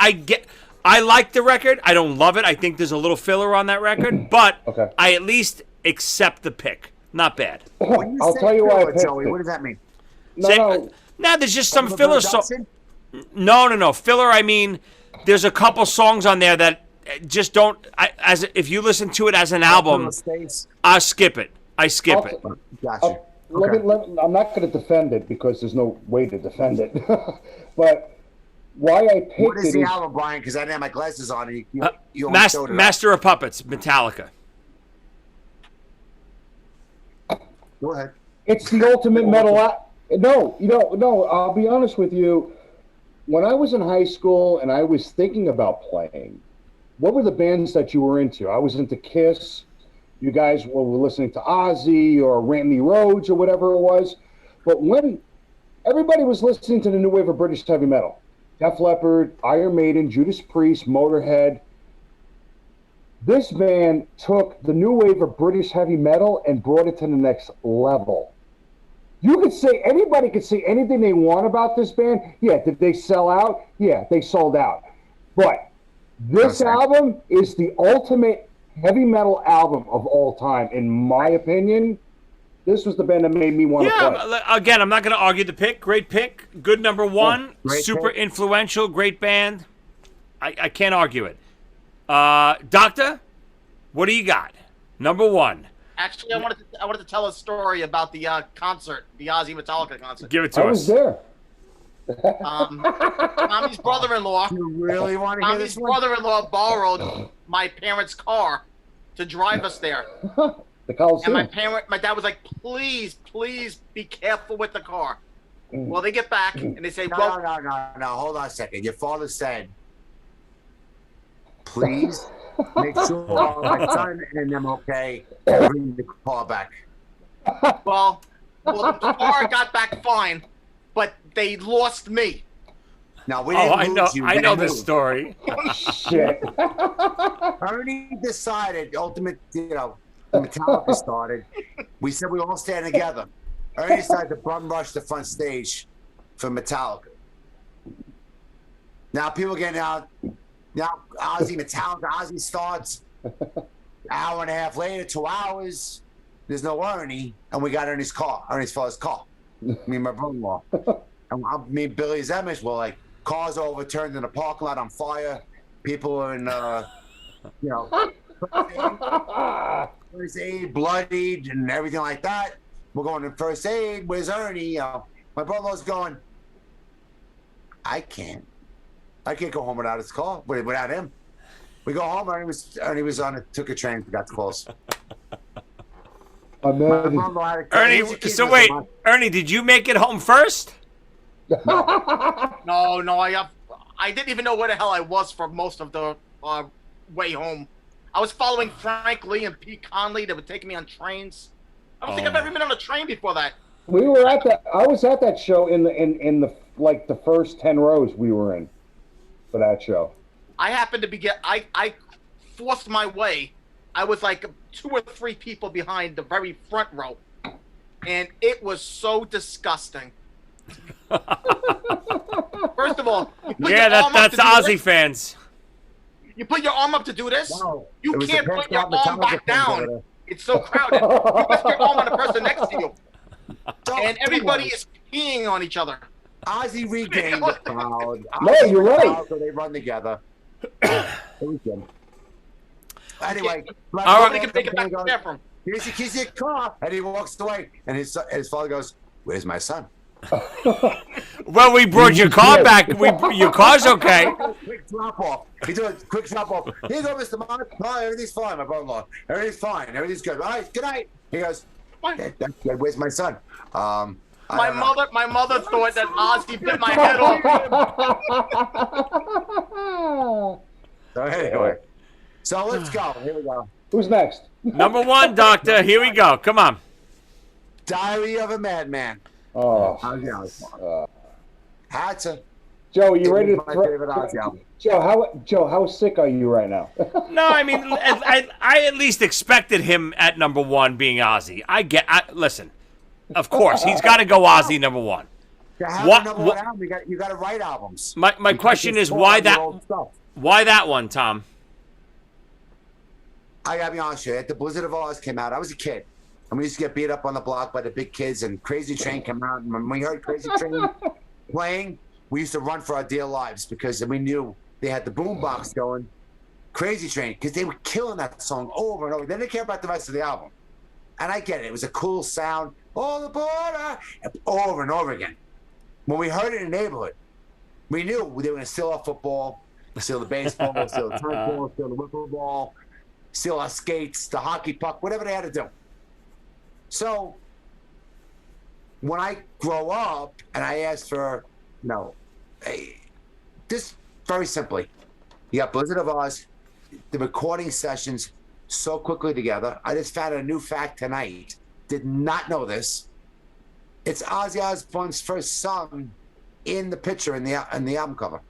I like the record. I don't love it. I think there's a little filler on that record, but Okay. I at least accept the pick. Not bad. I'll tell you why I picked Joey, it. what does that mean? No, there's just some filler. No. Filler. I mean, there's a couple songs on there that just don't. If you listen to it as an album, I skip it. I skip it. Gotcha. I'm not going to defend it because there's no way to defend it. But why I picked What is it the is album, Brian? Because I didn't have my glasses on. And you only showed it Master of Puppets, Metallica. Go ahead. it's the ultimate metal. No. I'll be honest with you. When I was in high school and I was thinking about playing, what were the bands that you were into? I was into Kiss. You guys were listening to Ozzy or Randy Rhoads or whatever it was. But when everybody was listening to the new wave of British heavy metal, Def Leppard, Iron Maiden, Judas Priest, Motorhead, this band took the new wave of British heavy metal and brought it to the next level. Anybody could say anything they want about this band. Yeah, did they sell out? Yeah, they sold out. But this album is the ultimate heavy metal album of all time, in my opinion. This was the band that made me want to play. Yeah, again, I'm not going to argue the pick. Great pick. Good number one. Great Super pick. influential. Great band. I can't argue it. Doctor, what do you got? Number one. Actually, I wanted to tell a story about the concert, the Ozzy Metallica concert. Give it to I us. was there. Tommy's brother-in-law. You really want to hear Tommy's this one? brother-in-law borrowed my parents' car to drive us there. The Coliseum. And my dad was like, please be careful with the car. Well, they get back and they say, No. Hold on a second. Your father said, please make sure my son and them okay and bring the car back. well, the car got back fine, but they lost me. Now, we didn't lose you. I they know this moved. story. Shit. Ernie decided, Metallica started. We said we all stand together. Ernie decided to bum rush the front stage for Metallica. Now people getting out. Now Ozzy starts. Hour and a half later, 2 hours. There's no Ernie, and we got Ernie's father's car. Me and my brother-in-law. And me and Billy Zemeckis were like, cars overturned in the parking lot on fire. People are in, first aid, bloodied, and everything like that. We're going to first aid. Where's Ernie? My brother-in-law's going, I can't go home without his car, without him. We go home. Ernie was on it. Took a train. Forgot to close. Ernie, so wait, Ernie, did you make it home first? No, I didn't even know where the hell I was for most of the way home. I was following Frank Lee and Pete Conley. They were taking me on trains. I don't think I've ever been on a train before that. We were at that. I was at that show in the first 10 rows we were in for that show. I happened to be I forced my way. I was like 2 or 3 people behind the very front row, and it was so disgusting. First of all, that's Ozzy fans. You put your arm up to do this. No, You can't put your arm back down. It's so crowded. You put your arm on the person next to you, and everybody is peeing on each other. Ozzy regained the crowd. No, you're right. So they run together. It was good. Anyway, Nobody can take it back to the bathroom. Here's the keys to your car, and he walks away. And his father goes, "Where's my son?" Well, we brought your car back. Your car's okay. Quick drop off. He did a quick drop off. Here you go, Mr. Mark. No, everything's fine, my brother-in-law. Everything's fine. Everything's good. All right, good night. He goes, "Okay, that's good. Where's my son?" My mother thought that Ozzy bit my head off. So anyway, so let's go. Here we go. Who's next? Number one, Doctor. Here we go. Come on. Diary of a Madman. Oh, Ozzy Osbourne. Had to. Joe, you It ready was to my throw? favorite Ozzy album. Joe, how sick are you right now? No, I mean, I at least expected him at number one being Ozzy. Listen, of course, he's got to go Ozzy number one. To have What- a number what- one album, you got to write albums. My You question can't is just why pull out that your old stuff. why that one, Tom? I gotta be honest with you. At the Blizzard of Oz came out, I was a kid. And we used to get beat up on the block by the big kids, and Crazy Train came out. And when we heard Crazy Train playing, we used to run for our dear lives because we knew they had the boombox going. Crazy Train, because they were killing that song over and over. They didn't care about the rest of the album. And I get it. It was a cool sound. All the border, over and over again. When we heard it in the neighborhood, we knew they were going to steal our football, steal the baseball, steal the turf ball, steal the wiffle ball, steal our skates, the hockey puck, whatever they had to do. So when I grow up and I ask for, this very simply, you got Blizzard of Oz, the recording sessions so quickly together. I just found a new fact tonight. Did not know this. It's Ozzy Osbourne's first son in the picture in the album cover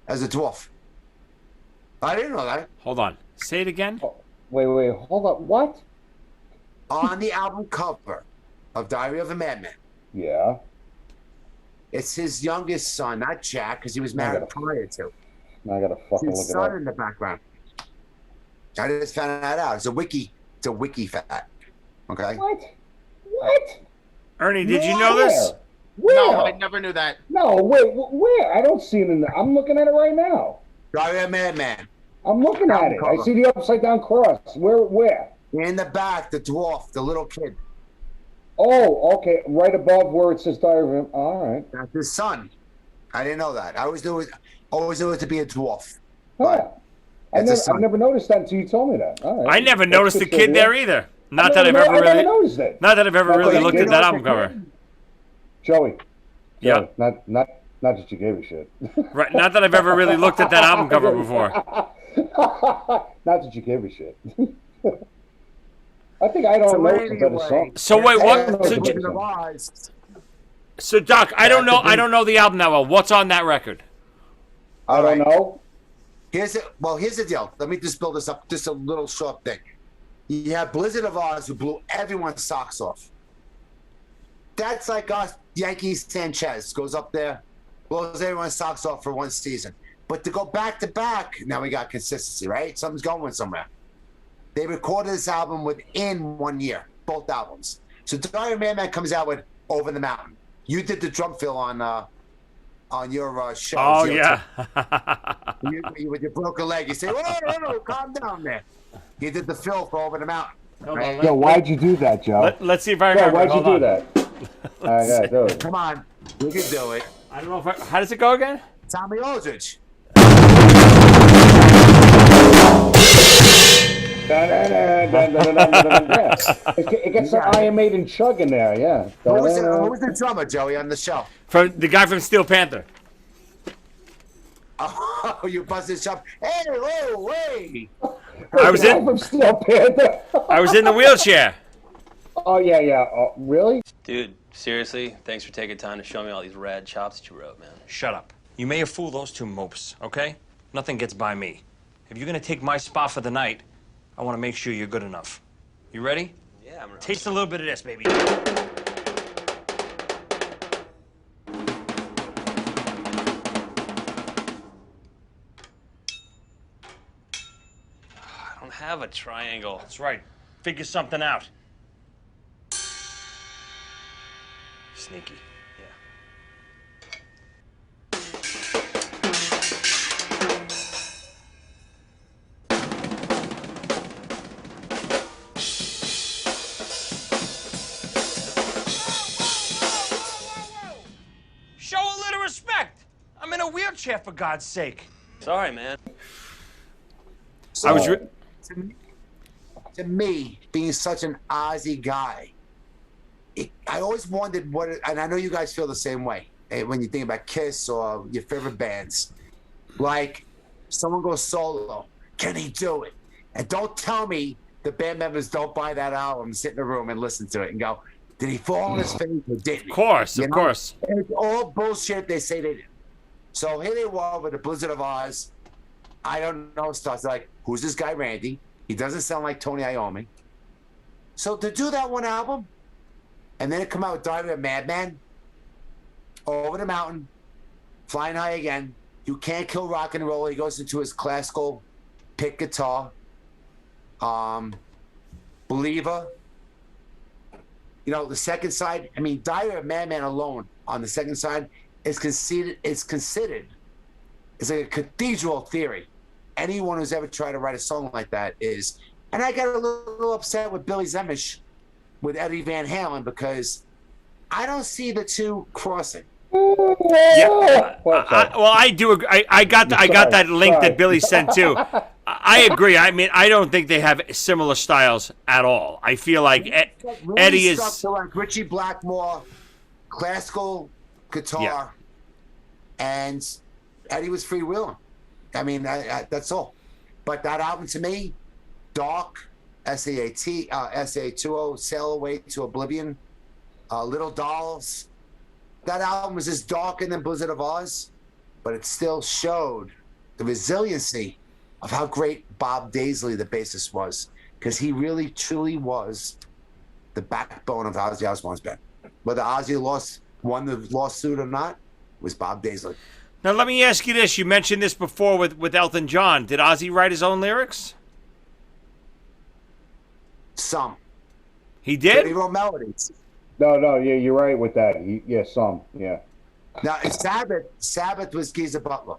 as a dwarf. I didn't know that. Hold on. Say it again. Wait, hold up. What? On the album cover of Diary of a Madman, Yeah. it's his youngest son, not Jack, because he was married prior to. Now I gotta fucking His look it son up. in the background. I just found that out. It's a wiki fact. Okay. What? Ernie, did you know this? Where? No, I never knew that. No, wait, where? I don't see it in the. I'm looking at it right now. Diary of a Madman. I'm looking at it. I see the upside down cross. Where? In the back, the dwarf, the little kid. Oh, okay. Right above where it says Diary of. All right. That's his son. I didn't know that. I always knew it to be a dwarf. Huh. I It's a son. never noticed that until you told me that. All right. I never That's noticed the good kid to there hear. either. Not that I've I ever never really, noticed it. not that I've ever That's really okay. looked You at know that what album they cover. did? Joey. Yeah. Not that you gave a shit. Right. Not that I've ever really looked at that album cover before. Not that you gave a shit. I think I don't know it's a better song. So wait, I what? don't know So, it's a better Blizzard of song. Oz. so Doc, I don't know the album that well. What's on that record? I don't know. Here's the deal. Let me just build this up. Just a little short thing. You have Blizzard of Oz, who blew everyone's socks off. That's like us. Yankees Sanchez goes up there, blows everyone's socks off for one season. But to go back to back, now we got consistency, right? Something's going somewhere. They recorded this album within 1 year, both albums. So Diary of a Madman comes out with Over the Mountain. You did the drum fill on your show. Oh yeah. With your broken leg, you say, "Whoa, calm down there." You did the fill for Over the Mountain. Right? Yo, why'd you do that, Joe? Let's see if I Joe, remember. why'd you Hold do on. that? I gotta do it. Come on, you can do it. I don't know if how does it go again? Tommy Aldridge. Yeah. It gets the Iron Maiden chug in there, yeah. Who was the drummer, Joey, on the show? From the guy from Steel Panther. Oh, you busted his shop. Hey, whoa, wait. I was in. From Steel Panther. I was in the wheelchair. Oh yeah. Oh, really? Dude, seriously, thanks for taking time to show me all these rad chops that you wrote, man. Shut up. You may have fooled those two mopes, okay? Nothing gets by me. If you're gonna take my spot for the night, I want to make sure you're good enough. You ready? Yeah, I'm ready. Taste a little bit of this, baby. I don't have a triangle. That's right. Figure something out. Sneaky. Yeah. Show a little respect. I'm in a wheelchair, for God's sake. Sorry, man. I was. To me, being such an Ozzy guy, I always wondered and I know you guys feel the same way when you think about Kiss or your favorite bands. Like, someone goes solo, can he do it? And don't tell me the band members don't buy that album, sit in a room and listen to it and go, Did he fall on his face or didn't he? Of course, You of know? course. And it's all bullshit. They say they did. So here they were with the Blizzard of Oz. I don't know. Starts like, who's this guy, Randy? He doesn't sound like Tony Iommi. So to do that one album, and then it come out with Diary of a Madman, Over the Mountain, Flying High Again, You Can't Kill Rock and Roll. He goes into his classical pick guitar. Believer. You know, the second side, I mean, Diary of a Madman alone on the second side is considered it's like a cathedral theory. Anyone who's ever tried to write a song like that is, and I got a little upset with Billy Zemish with Eddie Van Halen because I don't see the two crossing. Yeah, I do agree. I got that link that Billy sent too. I agree. I mean, I don't think they have similar styles at all. I feel like Eddie is stuck to like Richie Blackmore, classical guitar, and Eddie was freewheeling. I mean, that's all. But that album to me, Dark, S-A-A-T, S-A-2-O, Sail Away to Oblivion, Little Dolls. That album was just darker than Blizzard of Oz, but it still showed the resiliency of how great Bob Daisley, the bassist, was, because he really, truly was the backbone of Ozzy Osbourne's band. Whether Ozzy won the lawsuit or not, it was Bob Daisley. Now, let me ask you this. You mentioned this before with Elton John. Did Ozzy write his own lyrics? Some. He did? He wrote melodies. No, yeah, you're right with that. Some, yeah. Now, Sabbath was Geezer Butler.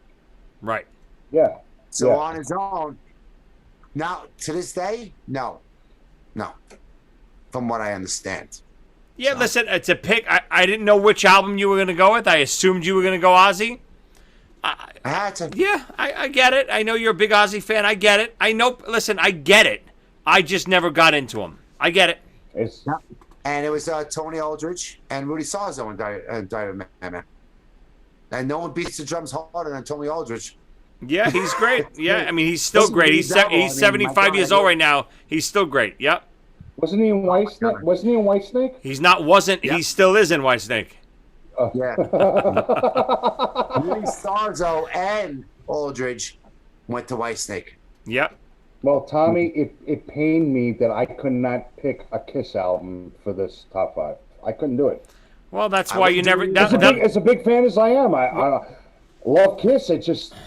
Right. Yeah. So on his own, now, to this day, no. From what I understand. Yeah, listen, it's a pick. I didn't know which album you were going to go with. I assumed you were going to go Ozzy. I had to. Yeah, I get it. I know you're a big Ozzy fan. I get it. I know. Listen, I get it. I just never got into him. I get it. And it was Tony Aldridge and Rudy Sarzo in Diary of a Madman. And no one beats the drums harder than Tony Aldridge. Yeah, he's great. Yeah, I mean, he's still great. He's 75 years old right now. He's still great. Yep. Wasn't he in Whitesnake? Wasn't he in Whitesnake? He's not. Wasn't. Yep. He still is in Whitesnake. Yeah. Rudy Sarzo and Aldridge went to Whitesnake. Yep. Well, Tommy, it pained me that I could not pick a Kiss album for this top 5. I couldn't do it. Well, that's why you never. As a big fan as I am, I love Kiss.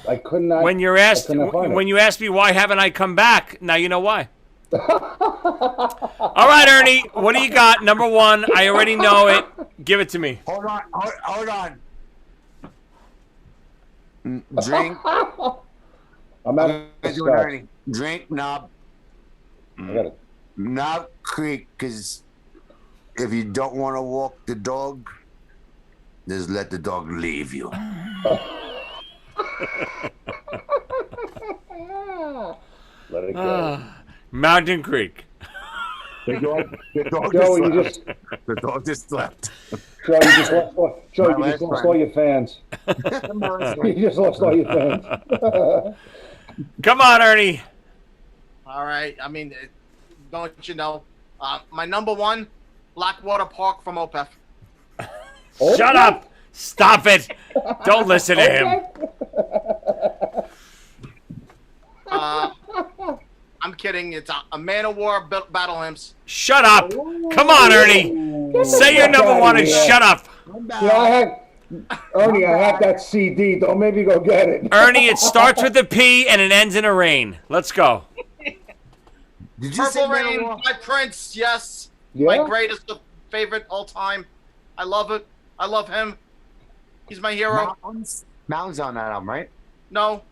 I could not. When you asked me why haven't I come back, now you know why. All right, Ernie, what do you got? Number 1. I already know it. Give it to me. Hold on. Drink. I'm out. Ernie. Drink Knob. I got it. Knobb Creek, because if you don't want to walk the dog, just let the dog leave you. Let it go. Mountain Creek. The dog just left. Joe, you just lost all your fans. You just lost all your fans. Come on, Ernie. All right. I mean, don't you know? My number 1, Blackwater Park from Opeth. Shut up. Stop it. Don't listen to him. I'm kidding. It's a Man of War battle hymns. Shut up. Come on, Ernie. Say your number 1 and shut up. Ernie, I have that CD. Don't make me go get it. Ernie, it starts with a P and it ends in a rain. Let's go. Did you say Purple Rain by Prince, yes. Yeah? My greatest favorite all time. I love it. I love him. He's my hero. Mountains on that album, right? No.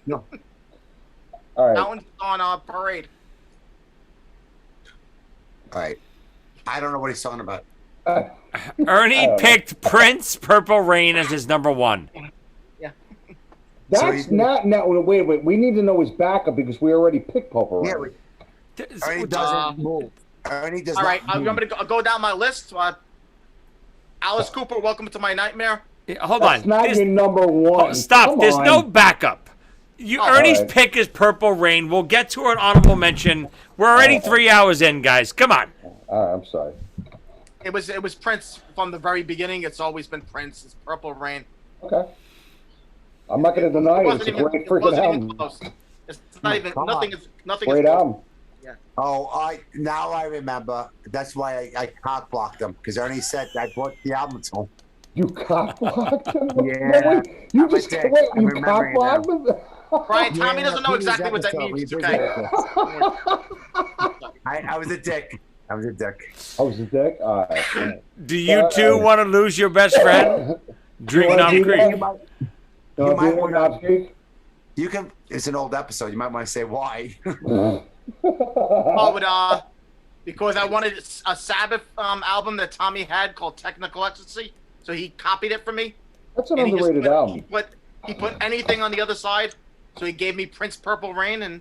No. All right. Mountains on Parade. All right. I don't know what he's talking about. Ernie picked Prince Purple Rain as his number 1. That's not now. Wait. We need to know his backup because we already picked Purple Rain. Ernie doesn't move. Ernie does all right, not move. I'm going to go down my list. Alice Cooper, Welcome to My Nightmare. Hold That's on. not your number 1. Stop. Come There's on. no backup. Ernie's right. pick is Purple Rain. We'll get to an honorable mention. We're already 3 hours in, guys. Come on. All right, I'm sorry. It was Prince from the very beginning. It's always been Prince. It's Purple Rain. Okay. I'm not going to deny it. It's a great freaking album. Close. It's not even nothing. Great album. Yeah. Oh, now I remember. That's why I cock blocked him because Ernie said I bought the album to him. You cock blocked him? Yeah. No, wait, you just dick. wait. I'm You remembering cock blocked him? Brian, Tommy Yeah, doesn't know exactly what that means. Okay. I was a dick. I was a dick. All right. Do you two want to lose your best friend? Drink Knobb Creek. You might want Knobb Creek? You can. It's an old episode. You might want to say why. Oh, because I wanted a Sabbath album that Tommy had called Technical Ecstasy, so he copied it from me. That's an underrated album. He put anything on the other side, so he gave me Prince Purple Rain, and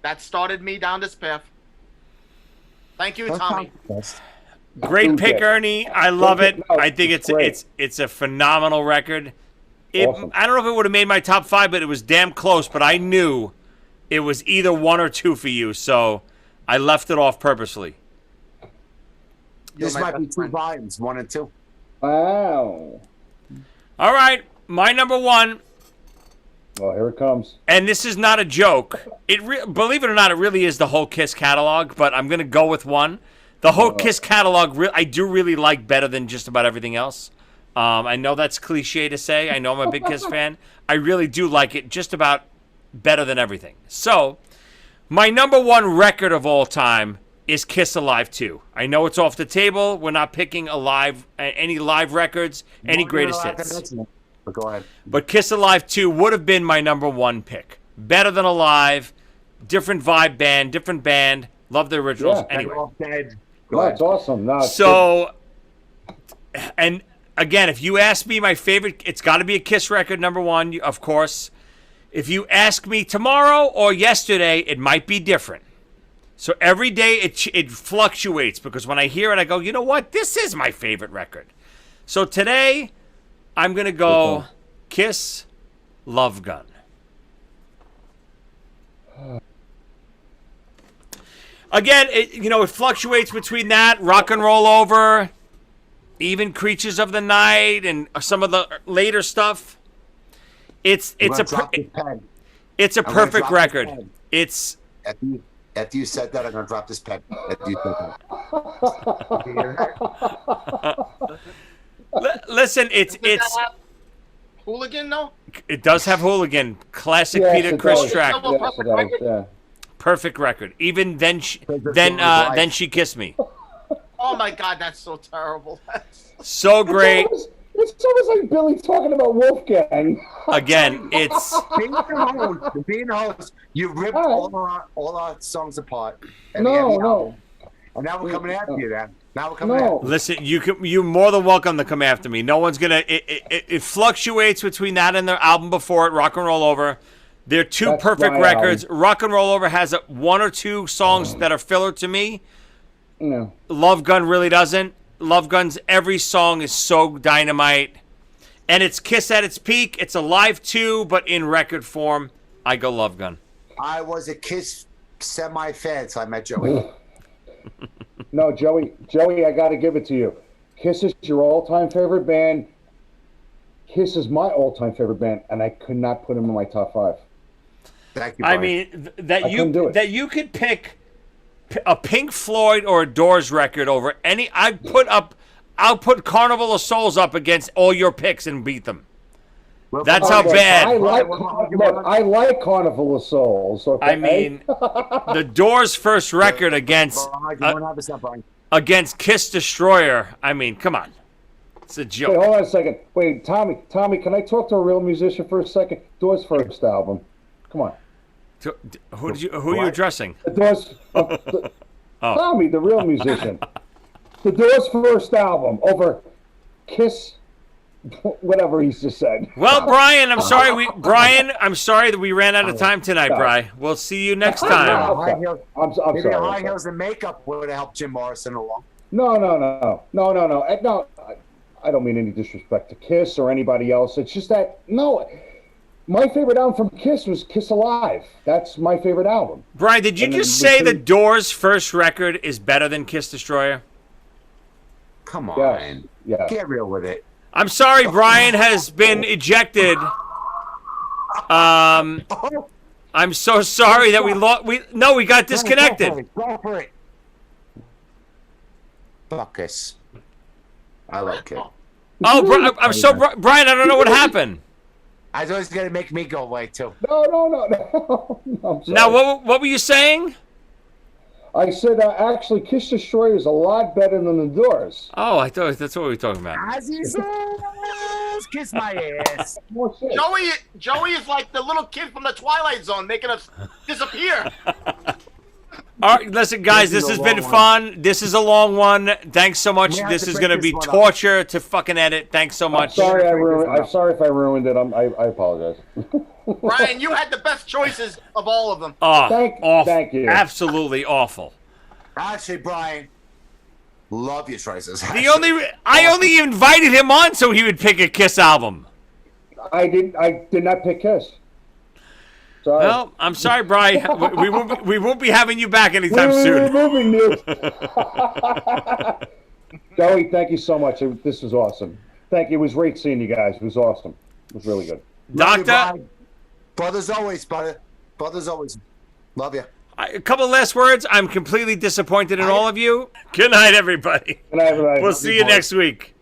that started me down this path. Thank you, Tommy. Great pick, Ernie. I love it. I think it's a phenomenal record. Awesome. I don't know if it would have made my top 5, but it was damn close. But I knew it was either 1 or 2 for you, so I left it off purposely. This might be 2 volumes, 1 and 2. Wow. All right, my number 1. Well, here it comes. And this is not a joke. Believe it or not, it really is the whole Kiss catalog, but I'm going to go with one. The whole Kiss catalog, I do really like better than just about everything else. I know that's cliche to say. I know I'm a big Kiss fan. I really do like it just about better than everything. So, my number 1 record of all time is Kiss Alive 2. I know it's off the table. We're not picking any live records, any greatest hits. But go ahead. But Kiss Alive 2 would have been my number 1 pick. Better than Alive, different vibe band, different band. Love the originals. Yeah. Anyway. That's awesome. No, so, and again, if you ask me my favorite, it's got to be a Kiss record, number 1, of course. If you ask me tomorrow or yesterday, it might be different. So every day it fluctuates because when I hear it, I go, you know what? This is my favorite record. So today, I'm going to go Kiss Love Gun. Again, it fluctuates between that, Rock and Roll Over, even Creatures of the Night, and some of the later stuff. It's a perfect record. It's after you said that, I'm gonna drop this pen. After you said that. Listen, it's Hooligan, no? It does have Hooligan, classic Yes, Peter it Criss does. track. Yes, it does, yeah. Perfect record. Even then she kissed me. Oh my God, that's so terrible. So great. It's almost like Billy talking about Wolfgang. Again, it's being the host. You ripped all our songs apart. No. And now we're coming after you, then. Now we're coming after you. Listen, you're more than welcome to come after me. No one's gonna. It fluctuates between that and their album before it, Rock and Roll Over. They're 2 perfect records. Rock and Roll Over has 1 or 2 songs that are filler to me. No. Love Gun really doesn't. Love Gun's every song is so dynamite. And it's Kiss at its peak. It's Alive 2, but in record form. I go Love Gun. I was a Kiss semi-fan, so I met Joey. No, Joey, I got to give it to you. Kiss is your all-time favorite band. Kiss is my all-time favorite band, and I could not put them in my top 5. Thank you, I Brian. mean, that you could pick a Pink Floyd or a Doors record over any. I'll put Carnival of Souls up against all your picks and beat them. That's how bad. I like Carnival of Souls. Okay? I mean, the Doors' first record against Kiss Destroyer. I mean, come on, it's a joke. Wait, hold on a second. Wait, Tommy, can I talk to a real musician for a second? Doors' first album. Come on. Who are you addressing? The Doors. Tommy, the real musician. The Doors' first album over Kiss. Whatever he's just said. Well, Brian, I'm sorry. I'm sorry that we ran out of time tonight, Brian. We'll see you next time. I'm sorry. High heels and makeup would have helped Jim Morrison along. No. I don't mean any disrespect to Kiss or anybody else. It's just that my favorite album from Kiss was Kiss Alive. That's my favorite album. Brian, did you just say the Doors' first record is better than Kiss Destroyer? Come on. Yes. Yeah. Get real with it. I'm sorry, Brian has been ejected. I'm so sorry that we lost. We got disconnected. Go for it. Buckus. I like it. Oh, Brian, I don't know what happened. I thought it was going to make me go away, too. No. I'm sorry. Now, what were you saying? I said, actually, Kiss Destroyer is a lot better than the Doors. Oh, I thought that's what we were talking about. As he says, kiss my ass. More shit. Joey is like the little kid from the Twilight Zone, making us disappear. All right, listen, guys, this has been fun. This is a long one. Thanks so much. This is going to be torture to fucking edit. Thanks so much. I'm sorry if I ruined it. I apologize. Brian, you had the best choices of all of them. Oh, thank you. Absolutely awful. Actually, Brian, love your choices. I only invited him on so he would pick a Kiss album. I did not pick Kiss. Sorry. Well, I'm sorry, Brian. we won't be having you back anytime soon. We're moving news. Joey, thank you so much. This was awesome. Thank you. It was great seeing you guys. It was awesome. It was really good. Doctor? Brothers always, brother. Brothers always. Love you. A couple last words. I'm completely disappointed in all of you. Good night, everybody. Good night, everybody. We'll see you next week.